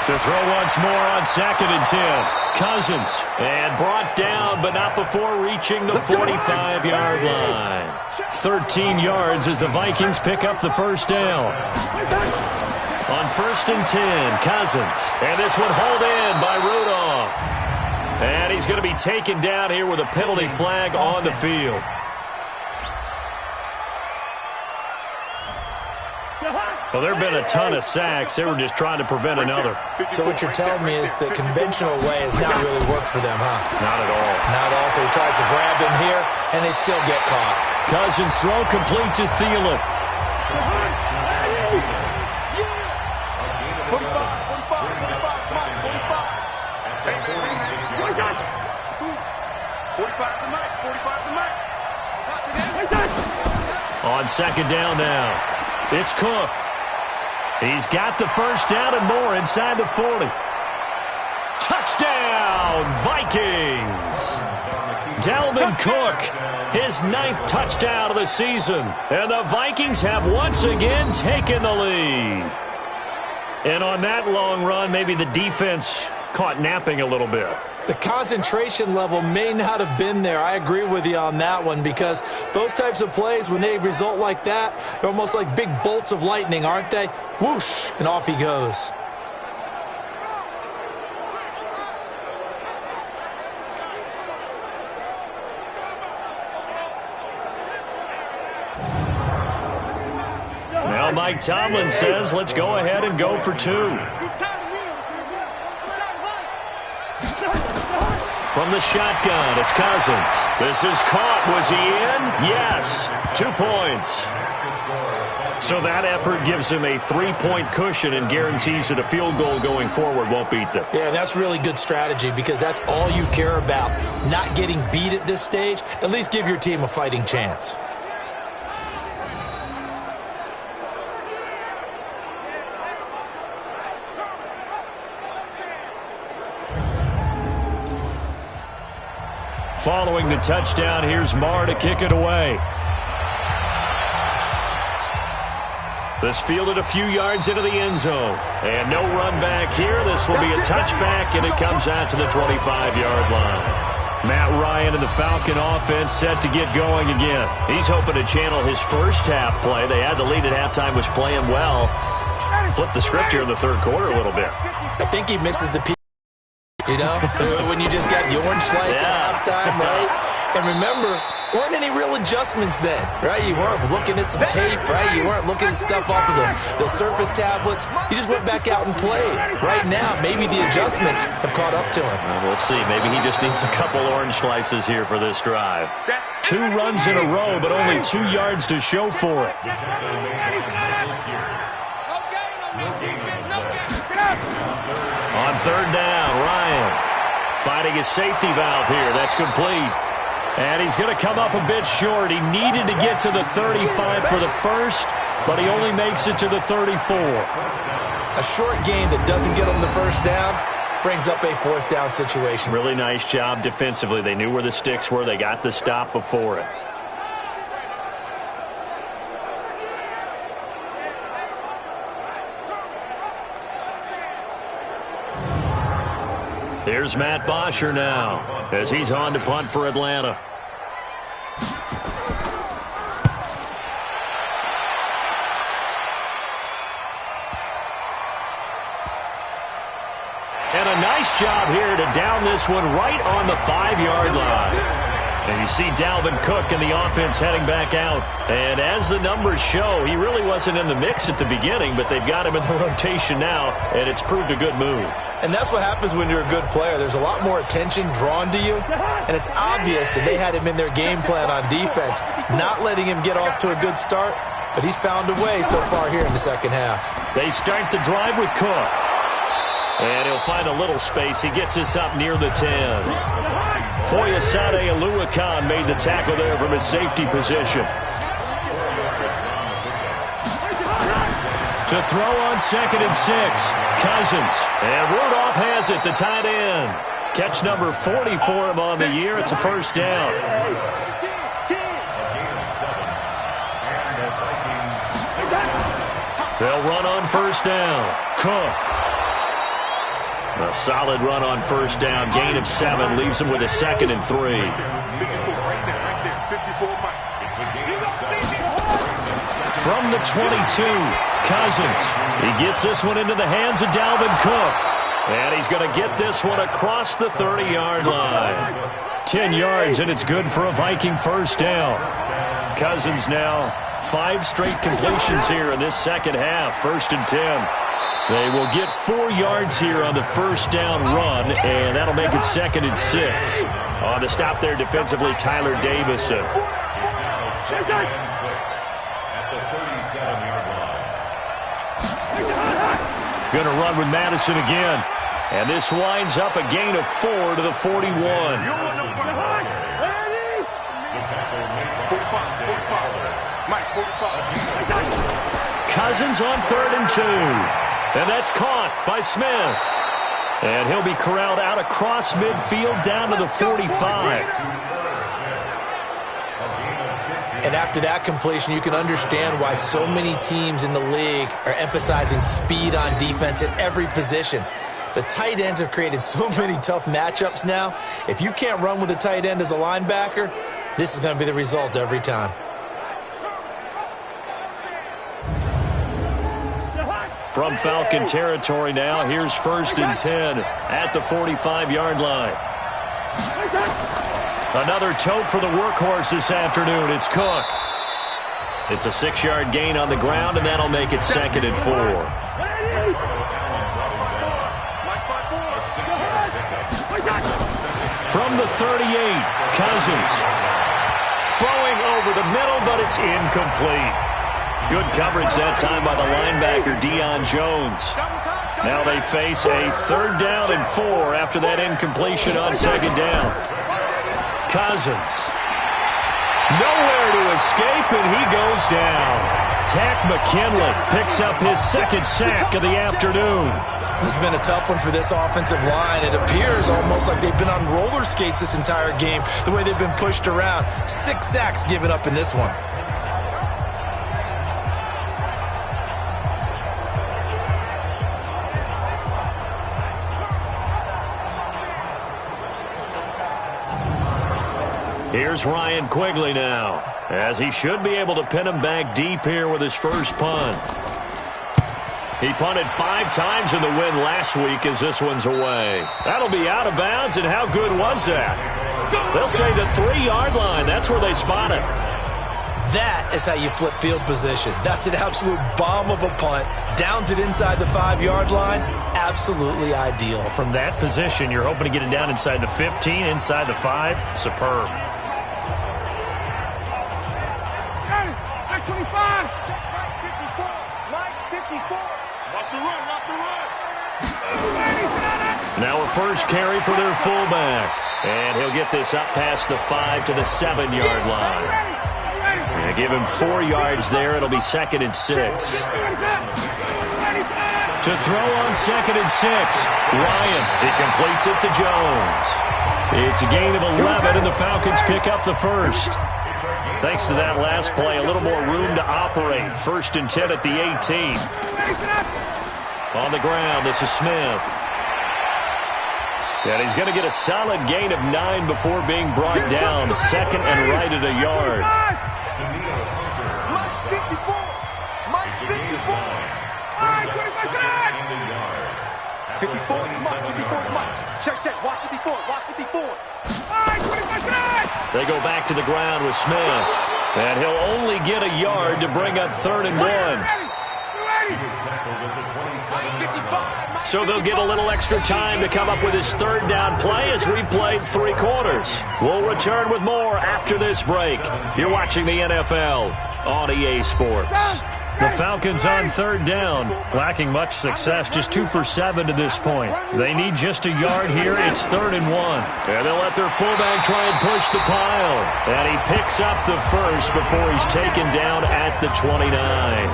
A: To throw once more on 2nd and 10. Cousins, and brought down, but not before reaching the 45-yard line. 13 yards as the Vikings pick up the first down. On 1st and 10, Cousins. And this one hauled in by Rudolph. And he's going to be taken down here with a penalty flag on the field. Well, there have been a ton of sacks. They were just trying to prevent another.
B: So what you're telling me is the conventional way has not really worked for them, huh?
A: Not at all.
B: Not at all. So he tries to grab him here, and they still get caught.
A: Cousins throw complete to Thielen.
C: 45
A: On 2nd down now, it's Cook. He's got the first down and more inside the 40. Touchdown, Vikings! Dalvin Cook, his 9th touchdown of the season. And the Vikings have once again taken the lead. And on that long run, maybe the defense caught napping a little bit.
B: The concentration level may not have been there. I agree with you on that one because those types of plays, when they result like that, they're almost like big bolts of lightning, aren't they? Whoosh, and off he goes.
A: Now Mike Tomlin says, let's go ahead and go for 2. From the shotgun, it's Cousins. This is caught. Was he in? Yes. 2 points. So that effort gives him a 3-point cushion and guarantees that a field goal going forward won't beat them.
B: Yeah, that's really good strategy because that's all you care about. Not getting beat at this stage. At least give your team a fighting chance.
A: Following the touchdown, here's Marr to kick it away. This fielded a few yards into the end zone. And no run back here. This will be a touchback, and it comes out to the 25-yard line. Matt Ryan and the Falcon offense set to get going again. He's hoping to channel his first half play. They had the lead at halftime, was playing well. Flip the script here in the third quarter a little bit.
B: I think he misses the you know, when you just got the orange slice at halftime, right? And remember, weren't any real adjustments then, right? You weren't looking at some tape, right? You weren't looking at stuff off of the Surface tablets. You just went back out and played. Right now, maybe the adjustments have caught up to him.
A: Well, we'll see. Maybe he just needs a couple orange slices here for this drive. 2 runs in a row, but only 2 yards to show for it. third down. Ryan finding his safety valve here. That's complete. And he's going to come up a bit short. He needed to get to the 35 for the first, but he only makes it to the 34.
B: A short gain that doesn't get him the first down brings up a fourth down situation.
A: Really nice job defensively. They knew where the sticks were. They got the stop before it. Here's Matt Bosher now as he's on to punt for Atlanta. And a nice job here to down this one right on the 5-yard line. And you see Dalvin Cook and the offense heading back out. And as the numbers show, he really wasn't in the mix at the beginning, but they've got him in the rotation now, and it's proved a good move.
B: And that's what happens when you're a good player. There's a lot more attention drawn to you, and it's obvious that they had him in their game plan on defense, not letting him get off to a good start, but he's found a way so far here in the second half.
A: They start the drive with Cook. And he'll find a little space. He gets us up near the 10. Foyesade Aluakan made the tackle there from his safety position. To throw on 2nd and 6. Cousins. And Rudolph has it, the tight end. Catch number 40 for him on the year. It's a first down. They'll run on first down. Cook. A solid run on first down. Gain of 7 leaves him with a 2nd and 3. From the 22, Cousins. He gets this one into the hands of Dalvin Cook. And he's going to get this one across the 30-yard line. 10 yards, and it's good for a Viking first down. Cousins now 5 straight completions here in this second half. 1st and 10. They will get 4 yards here on the first down run, and that'll make it 2nd and 6. On to stop there defensively, Tyler Davison.
E: It's now 2nd and 6 at the 37-yard line.
A: Going to run with Madison again. And this winds up a gain of 4 to the 41. Cousins on 3rd and 2. And that's caught by Smith. And he'll be corralled out across midfield down to the 45.
B: And after that completion, you can understand why so many teams in the league are emphasizing speed on defense at every position. The tight ends have created so many tough matchups now. If you can't run with a tight end as a linebacker, this is going to be the result every time.
A: From Falcon territory now, here's 1st and 10 at the 45-yard line. Another tote for the workhorse this afternoon. It's Cook. It's a 6-yard gain on the ground, and that'll make it 2nd and 4. From the 38, Cousins. Throwing over the middle, but it's incomplete. Good coverage that time by the linebacker, Deion Jones. Now they face a 3rd down and 4 after that incompletion on 2nd down. Cousins. Nowhere to escape, and he goes down. Tack McKinley picks up his 2nd sack of the afternoon.
B: This has been a tough one for this offensive line. It appears almost like they've been on roller skates this entire game, the way they've been pushed around. 6 sacks given up in this one.
A: Here's Ryan Quigley now, as he should be able to pin him back deep here with his first punt. He punted 5 times in the win last week as this one's away. That'll be out of bounds, and how good was that? They'll say the 3-yard line. That's where they spot it.
B: That is how you flip field position. That's an absolute bomb of a punt. Downs it inside the 5-yard line. Absolutely ideal.
A: From that position, you're hoping to get it down inside the 15, inside the 5. Superb.
C: 25. Mike 54. Watch the run. Watch the run.
A: Now a first carry for their fullback. And he'll get this up past the 5 to the 7-yard line. And give him 4 yards there. It'll be 2nd and 6. To throw on 2nd and 6. Ryan, he completes it to Jones. It's a gain of 11, and the Falcons pick up the first. Thanks to that last play, a little more room to operate. 1st and 10 at the 18. On the ground, this is Smith. And he's going to get a solid gain of 9 before being brought down. 2nd and right at a yard.
C: Mike's 54. Mike's 54. 54, Mike. Check. Watch 54.
A: They go back to the ground with Smith. And he'll only get a yard to bring up 3rd and 1. So they'll get a little extra time to come up with his 3rd down play as we played 3 quarters. We'll return with more after this break. You're watching the NFL on EA Sports. The Falcons on 3rd down, lacking much success, just 2 for 7 to this point. They need just a yard here. It's 3rd and 1. And they'll let their fullback try and push the pile. And he picks up the first before he's taken down at the 29.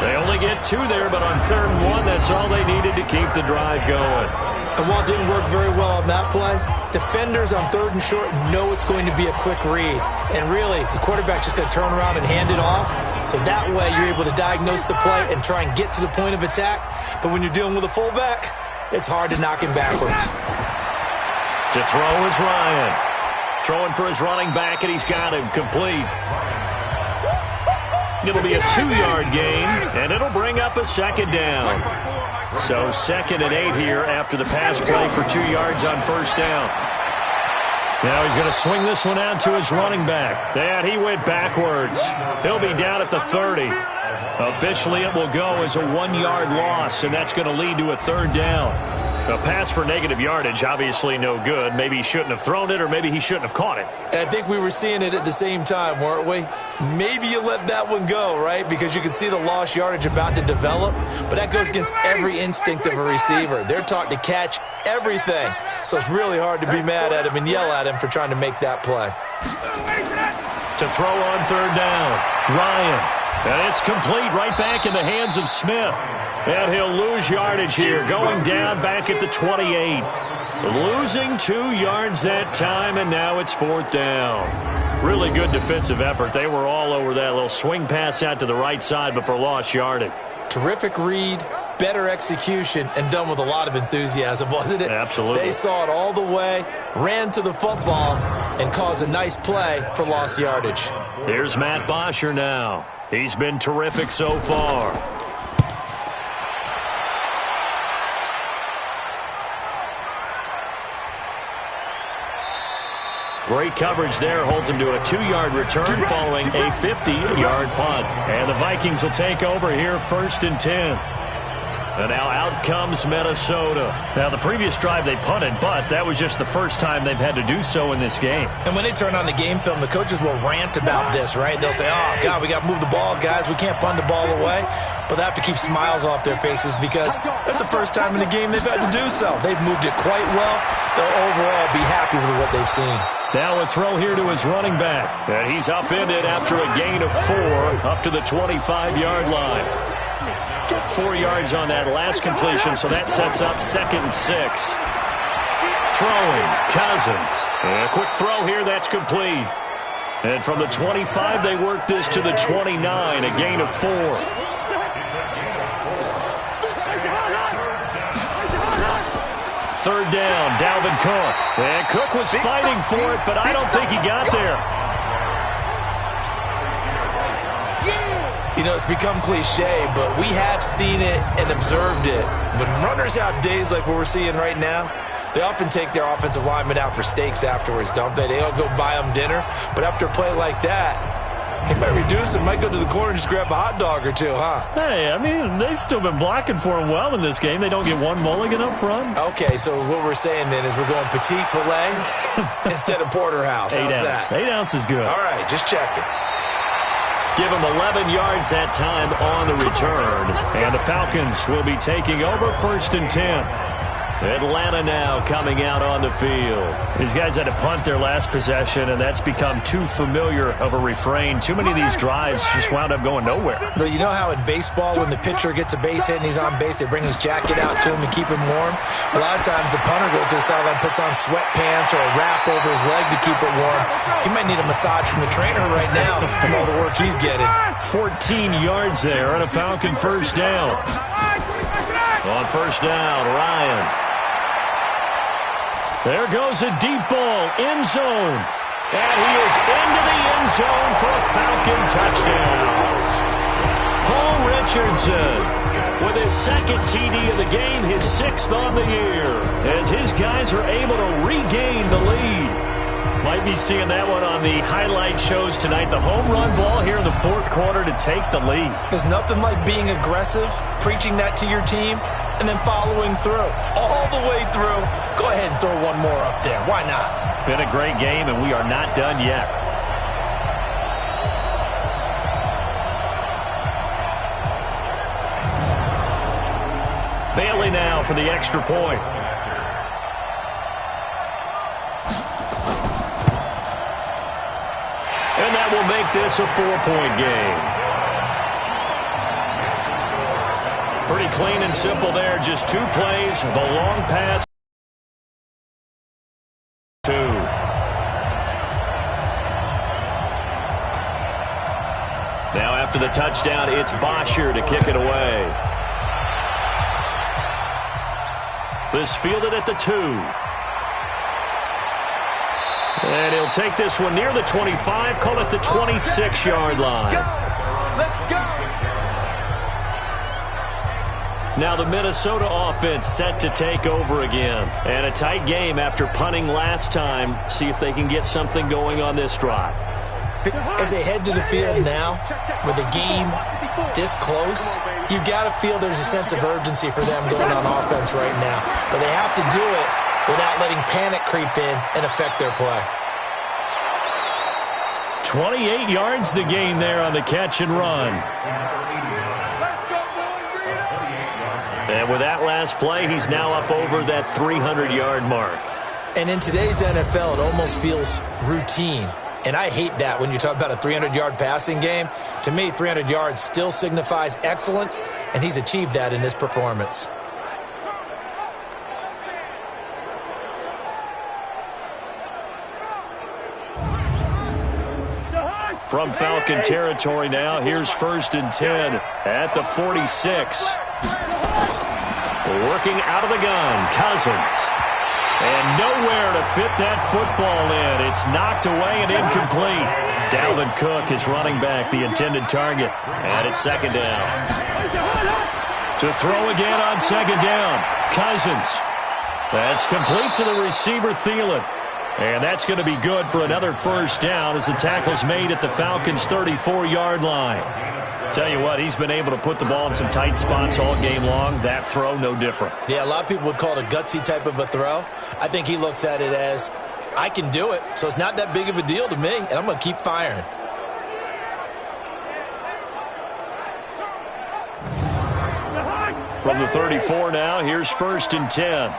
A: They only get 2 there, but on 3rd and 1, that's all they needed to keep the drive going.
B: And while it didn't work very well on that play, defenders on 3rd and short know it's going to be a quick read. And really, the quarterback's just going to turn around and hand it off. So that way, you're able to diagnose the play and try and get to the point of attack. But when you're dealing with a fullback, it's hard to knock him backwards.
A: To throw is Ryan. Throwing for his running back, and he's got him complete. It'll be a 2-yard gain, and it'll bring up a 2nd down. So 2nd and 8 here after the pass play for 2 yards on 1st down. Now he's going to swing this one out to his running back. And he went backwards. He'll be down at the 30. Officially, it will go as a 1-yard loss, and that's going to lead to a 3rd down. A pass for negative yardage, obviously no good. Maybe he shouldn't have thrown it, or maybe he shouldn't have caught it.
B: And I think we were seeing it at the same time, weren't we? Maybe you let that one go, right? Because you can see the lost yardage about to develop. But that goes against every instinct of a receiver. They're taught to catch everything. So it's really hard to be mad at him and yell at him for trying to make that play.
A: To throw on 3rd down, Ryan. And it's complete right back in the hands of Smith. And he'll lose yardage here, going down back at the 28. Losing 2 yards that time, and now it's 4th down. Really good defensive effort. They were all over that little swing pass out to the right side before lost yardage.
B: Terrific read, better execution, and done with a lot of enthusiasm, wasn't it?
A: Absolutely.
B: They saw it all the way, ran to the football, and caused a nice play for lost yardage.
A: Here's Matt Bosher now. He's been terrific so far. Great coverage there. Holds him to a 2-yard return following a 50-yard punt. And the Vikings will take over here 1st and 10. And now out comes Minnesota. Now, the previous drive they punted, but that was just the first time they've had to do so in this game.
B: And when they turn on the game film, the coaches will rant about this, right? They'll say, oh, God, we got to move the ball, guys. We can't punt the ball away. But they have to keep smiles off their faces because that's the first time in the game they've had to do so. They've moved it quite well. They'll overall be happy with what they've seen.
A: Now a throw here to his running back. And he's upended after a gain of 4 up to the 25-yard line. 4 yards on that last completion, so that sets up 2nd and 6. Throwing, Cousins. And a quick throw here, that's complete. And from the 25, they work this to the 29, a gain of 4. 3rd down, Dalvin Cook. And Cook was fighting for it, but I don't think he got there.
B: You know, it's become cliche, but we have seen it and observed it. When runners have days like what we're seeing right now, they often take their offensive linemen out for steaks afterwards, don't they? They all go buy them dinner. But after a play like that, he might reduce it, might go to the corner and just grab a hot dog or two, huh?
A: Hey, I mean, they've still been blocking for him well in this game. They don't get one mulligan up front.
B: Okay, so what we're saying then is we're going petite filet instead of porterhouse. How's that?
A: 8 ounce is good.
B: All right, just checking.
A: Give him 11 yards that time on the return. And the Falcons will be taking over 1st and 10. Atlanta now coming out on the field. These guys had to punt their last possession, and that's become too familiar of a refrain. Too many of these drives just wound up going nowhere.
B: But you know how in baseball, when the pitcher gets a base hit and he's on base, they bring his jacket out to him and keep him warm? A lot of times the punter goes to the sideline, puts on sweatpants or a wrap over his leg to keep it warm. He might need a massage from the trainer right now from all the work he's getting.
A: 14 yards there on a Falcon first down. On first down, Ryan. There goes a deep ball, end zone. And he is into the end zone for a Falcon touchdown. Paul Richardson with his second TD of the game, his 6th on the year, as his guys are able to regain the lead. Might be seeing that one on the highlight shows tonight. The home run ball here in the 4th quarter to take the lead.
B: There's nothing like being aggressive, preaching that to your team, and then following through. All the way through. Go ahead and throw one more up there. Why not?
A: Been a great game, and we are not done yet. Bailey now for the extra point. And that will make this a 4-point game. Pretty clean and simple there. Just 2 plays. The long pass. 2. Now after the touchdown, it's Bosher to kick it away. This fielded at the 2. And he'll take this one near the 25, call it the 26-yard line.
C: Let's go.
A: Now the Minnesota offense set to take over again. And a tight game after punting last time. See if they can get something going on this drive.
B: As they head to the field now, with the game this close, you've got to feel there's a sense of urgency for them going on offense right now. But they have to do it without letting panic creep in and affect their play.
A: 28 yards the gain there on the catch and run. And with that last play, he's now up over that 300-yard mark.
B: And in today's NFL, it almost feels routine. And I hate that when you talk about a 300-yard passing game. To me, 300 yards still signifies excellence, and he's achieved that in this performance.
A: From Falcon territory now, here's 1st and 10 at the 46. Working out of the gun, Cousins. And nowhere to fit that football in. It's knocked away and incomplete. Dalvin Cook is running back, the intended target. And it's 2nd down. To throw again on 2nd down, Cousins. That's complete to the receiver, Thielen. And that's going to be good for another 1st down as the tackle's made at the Falcons' 34-yard line. Tell you what, he's been able to put the ball in some tight spots all game long. That throw, no different.
B: Yeah, a lot of people would call it a gutsy type of a throw. I think he looks at it as, I can do it, so it's not that big of a deal to me, and I'm going to keep firing.
A: From the 34 now, here's 1st and 10.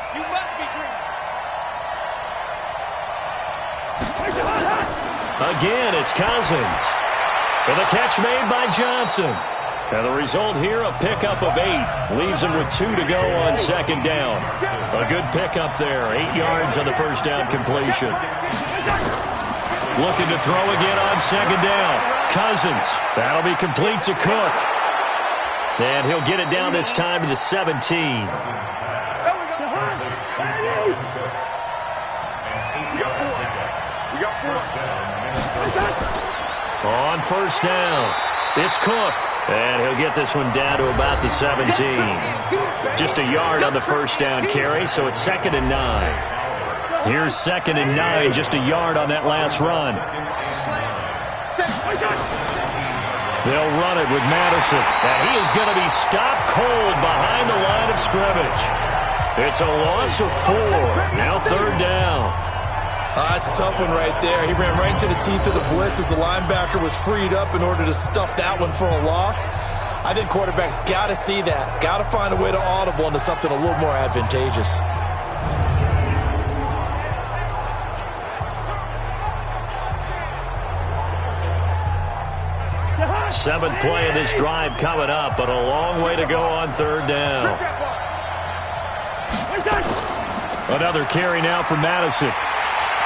A: Again, it's Cousins. And the catch made by Johnson. And the result here, a pickup of 8. Leaves him with 2 to go on 2nd down. A good pickup there. 8 yards on the 1st down completion. Looking to throw again on 2nd down. Cousins. That'll be complete to Cook. And he'll get it down this time to the 17. On 1st down, it's Cook. And he'll get this one down to about the 17. Just a yard on the 1st down carry, so it's 2nd and 9. Here's 2nd and 9, just a yard on that last run. They'll run it with Madison. And he is going to be stopped cold behind the line of scrimmage. It's a loss of 4. Now 3rd down.
B: That's a tough one right there. He ran right into the teeth of the blitz as the linebacker was freed up in order to stuff that one for a loss. I think quarterbacks got to see that. Got to find a way to audible into something a little more advantageous.
A: Seventh play of this drive coming up, but a long way to go on third down. Another carry now for Madison.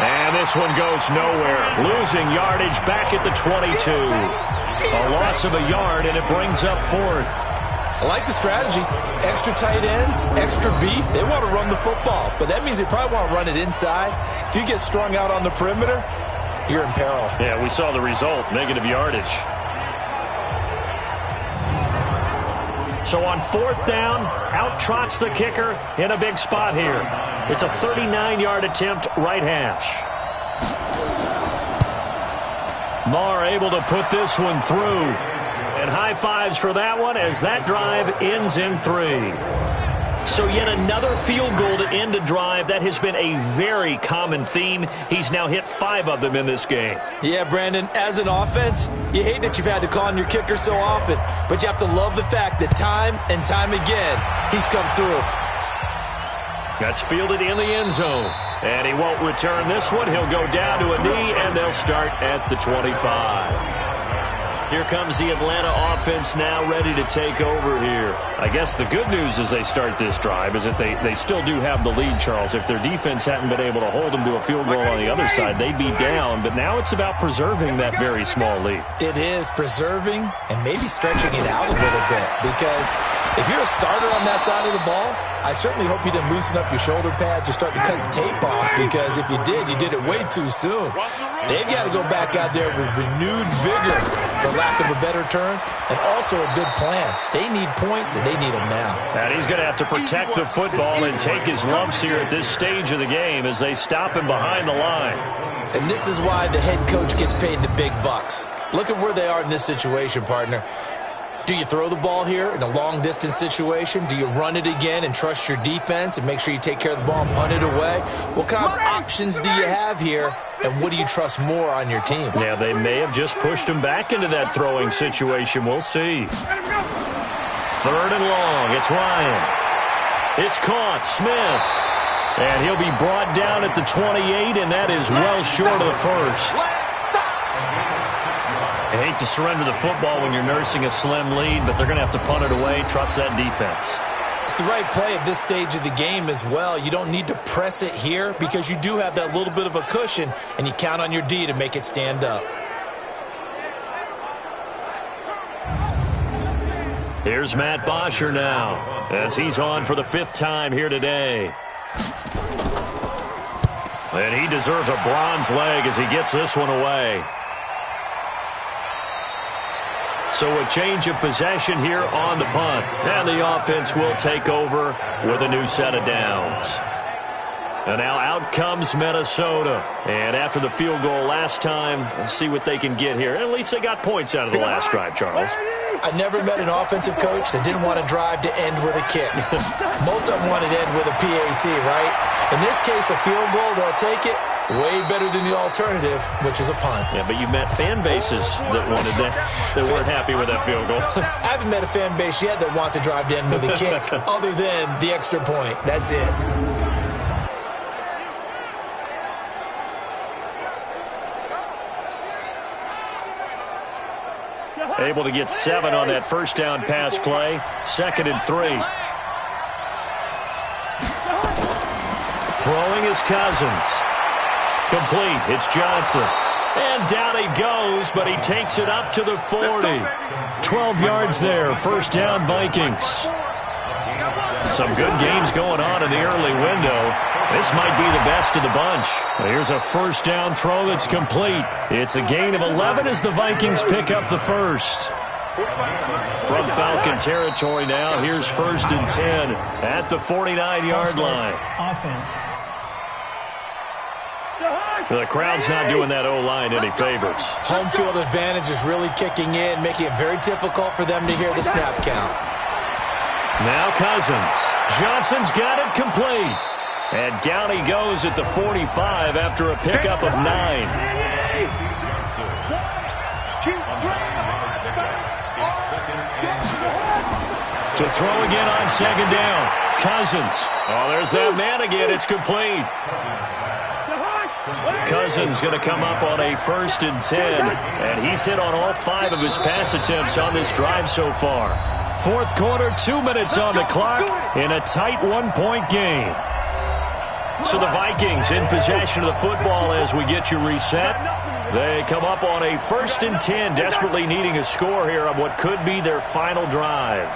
A: And this one goes nowhere. Losing yardage back at the 22. A loss of a yard, and it brings up fourth.
B: I like the strategy. Extra tight ends, extra beef. They want to run the football, but that means they probably want to run it inside. If you get strung out on the perimeter, you're in peril.
A: Yeah, we saw the result, negative yardage. So on fourth down, out trots the kicker in a big spot here. It's a 39-yard attempt, right hash. Marr able to put this one through. And high fives for that one as that drive ends in 3. So yet another field goal to end a drive. That has been a very common theme. He's now hit 5 of them in this game.
B: Yeah, Brandon, as an offense, you hate that you've had to call on your kicker so often, but you have to love the fact that time and time again, he's come through.
A: That's fielded in the end zone. And he won't return this one. He'll go down to a knee, and they'll start at the 25. Here comes the Atlanta offense now ready to take over here. I guess the good news as they start this drive is that they still do have the lead, Charles. If their defense hadn't been able to hold them to a field goal on the other side, they'd be down. But now it's about preserving that very small lead.
B: It is preserving and maybe stretching it out a little bit, because if you're a starter on that side of the ball, I certainly hope you didn't loosen up your shoulder pads or start to cut the tape off, because if you did it way too soon. They've got to go back out there with renewed vigor, for lack of a better term, and also a good plan. They need points, and they need them now.
A: And he's going to have to protect the football and take his lumps here at this stage of the game as they stop him behind the line.
B: And this is why the head coach gets paid the big bucks. Look at where they are in this situation, partner. Do you throw the ball here in a long-distance situation? Do you run it again and trust your defense and make sure you take care of the ball and punt it away? What kind of options do you have here, and what do you trust more on your team?
A: Yeah, they may have just pushed him back into that throwing situation. We'll see. Third and long. It's Ryan. It's caught. Smith. And he'll be brought down at the 28, and that is well short of the first. I hate to surrender the football when you're nursing a slim lead, but they're going to have to punt it away. Trust that defense.
B: It's the right play at this stage of the game as well. You don't need to press it here because you do have that little bit of a cushion, and you count on your D to make it stand up.
A: Here's Matt Bosher now as he's on for the 5th time here today. And he deserves a bronze leg as he gets this one away. So a change of possession here on the punt. And the offense will take over with a new set of downs. And now out comes Minnesota. And after the field goal last time, let's see what they can get here. At least they got points out of the last drive, Charles.
B: I never met an offensive coach that didn't want to drive to end with a kick. Most of them wanted to end with a PAT, right? In this case, a field goal, they'll take it. Way better than the alternative, which is a punt.
A: Yeah, but you've met fan bases that wanted that, that weren't happy with that field goal.
B: I haven't met a fan base yet that wants to drive to end with a kick, other than the extra point. That's it.
A: Able to get 7 on that first down pass play. 2nd and 3. Throwing is Cousins. Complete. It's Johnson. And down he goes, but he takes it up to the 40. 12 yards there. First down, Vikings. Some good games going on in the early window. This might be the best of the bunch. Here's a first down throw that's complete. It's a gain of 11 as the Vikings pick up the first. From Falcon territory now, here's 1st and 10 at the 49-yard line.
F: Offense.
A: The crowd's not doing that O-line any favors.
B: Home field advantage is really kicking in, making it very difficult for them to hear the snap count.
A: Now Cousins. Johnson's got it complete. And down he goes at the 45 after a pickup of 9. To throw again on 2nd down. Cousins. Oh, there's that man again. It's complete. Cousins going to come up on a 1st and 10. And he's hit on all 5 of his pass attempts on this drive so far. 4th quarter, 2 minutes on the clock in a tight 1-point game. So the Vikings in possession of the football as we get you reset. They come up on a 1st and 10, desperately needing a score here on what could be their final drive.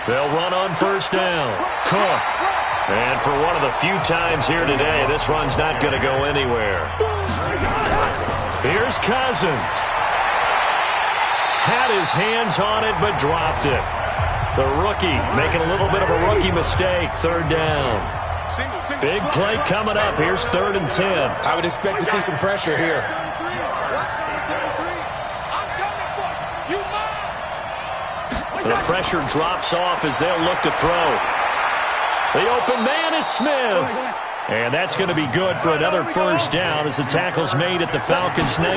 A: They'll run on 1st down. Cook. And for one of the few times here today, this run's not going to go anywhere. Here's Cousins. Had his hands on it, but dropped it. The rookie making a little bit of a rookie mistake. 3rd down. Big play coming up. Here's 3rd and 10.
B: I would expect to see some pressure here.
A: The pressure drops off as they'll look to throw. The open man is Smith. And that's going to be good for another 1st down as the tackle's made at the Falcons' 19.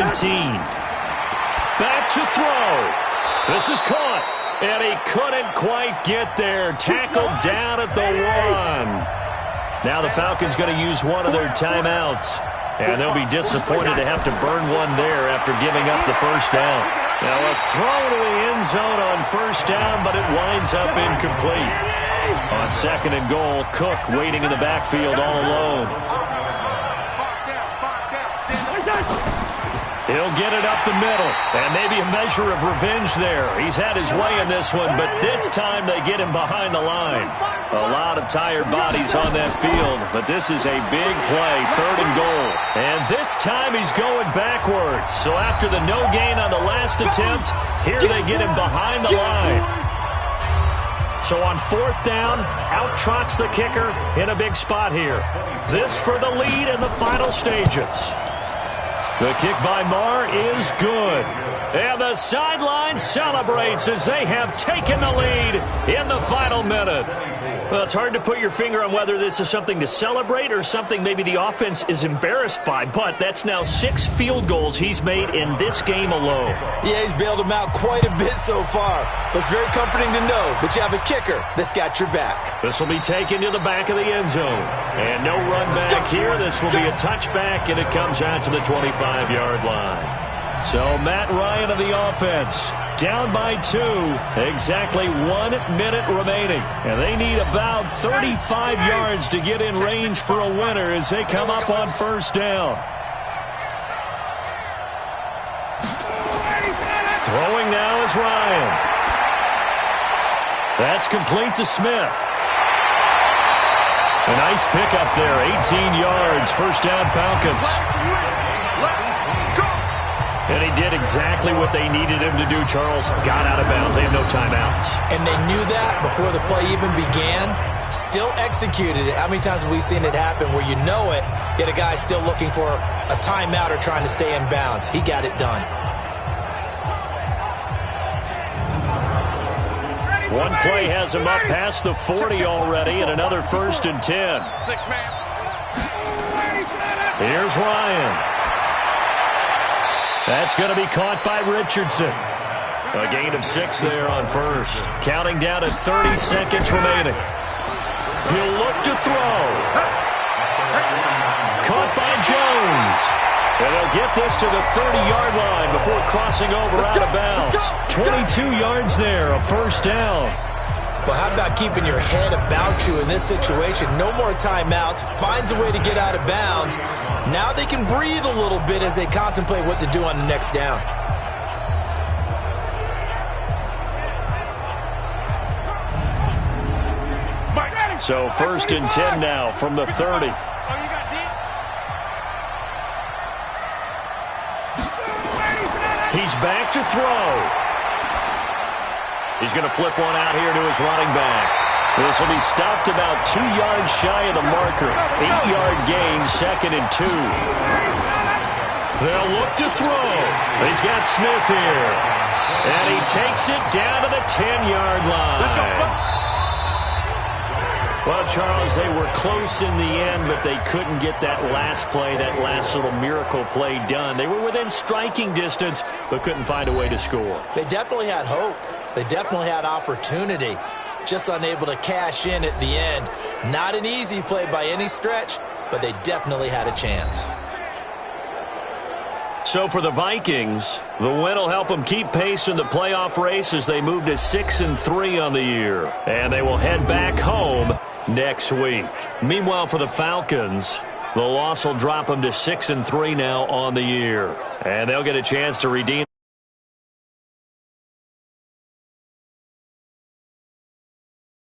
A: Back to throw. This is caught. And he couldn't quite get there. Tackled down at the 1. Now the Falcons going to use one of their timeouts. And they'll be disappointed to have to burn one there after giving up the 1st down. Now a throw to the end zone on 1st down, but it winds up incomplete. On 2nd and goal, Cook waiting in the backfield all alone. He'll get it up the middle, and maybe a measure of revenge there. He's had his way in this one, but this time they get him behind the line. A lot of tired bodies on that field, but this is a big play, 3rd and goal. And this time he's going backwards. So after the no gain on the last attempt, here they get him behind the line. So on 4th down, out trots the kicker in a big spot here. This for the lead in the final stages. The kick by Marr is good. And the sideline celebrates as they have taken the lead in the final minute. Well, it's hard to put your finger on whether this is something to celebrate or something maybe the offense is embarrassed by, but that's now 6 field goals he's made in this game alone.
B: Yeah, he's bailed them out quite a bit so far. But it's very comforting to know that you have a kicker that's got your back.
A: This will be taken to the back of the end zone. And no run back here. This will be a touchback, and it comes out to the 25-yard line. So Matt Ryan of the offense, down by 2, exactly 1 minute remaining. And they need about 35 yards to get in range for a winner as they come up on 1st down. Throwing now is Ryan. That's complete to Smith. A nice pickup there, 18 yards, 1st down Falcons. And he did exactly what they needed him to do, Charles. Got out of bounds. They have no timeouts.
B: And they knew that before the play even began. Still executed it. How many times have we seen it happen where you know it, yet a guy's still looking for a timeout or trying to stay in bounds? He got it done.
A: One play has him up past the 40 already, and another 1st and 10.
C: 6-man.
A: Here's Ryan. That's going to be caught by Richardson. A gain of 6 there on 1st. Counting down at 30 seconds remaining. He'll look to throw. Caught by Jones. And they'll get this to the 30-yard line before crossing over out of bounds. 22 yards there, a 1st down.
B: Well, how about keeping your head about you in this situation? No more timeouts. Finds a way to get out of bounds. Now they can breathe a little bit as they contemplate what to do on the next down.
A: So 1st and 10 now from the 30. He's back to throw. He's going to flip one out here to his running back. This will be stopped about 2 yards shy of the marker. 8-yard gain, 2nd and 2. They'll look to throw. He's got Smith here. And he takes it down to the 10-yard line. Well, Charles, they were close in the end, but they couldn't get that last play, that last little miracle play done. They were within striking distance, but couldn't find a way to score.
B: They definitely had hope. They definitely had opportunity. Just unable to cash in at the end. Not an easy play by any stretch, but they definitely had a chance.
A: So for the Vikings, the win will help them keep pace in the playoff race as they move to 6-3 on the year. And they will head back home next week. Meanwhile, for the Falcons, the loss will drop them to 6-3 now on the year. And they'll get a chance to redeem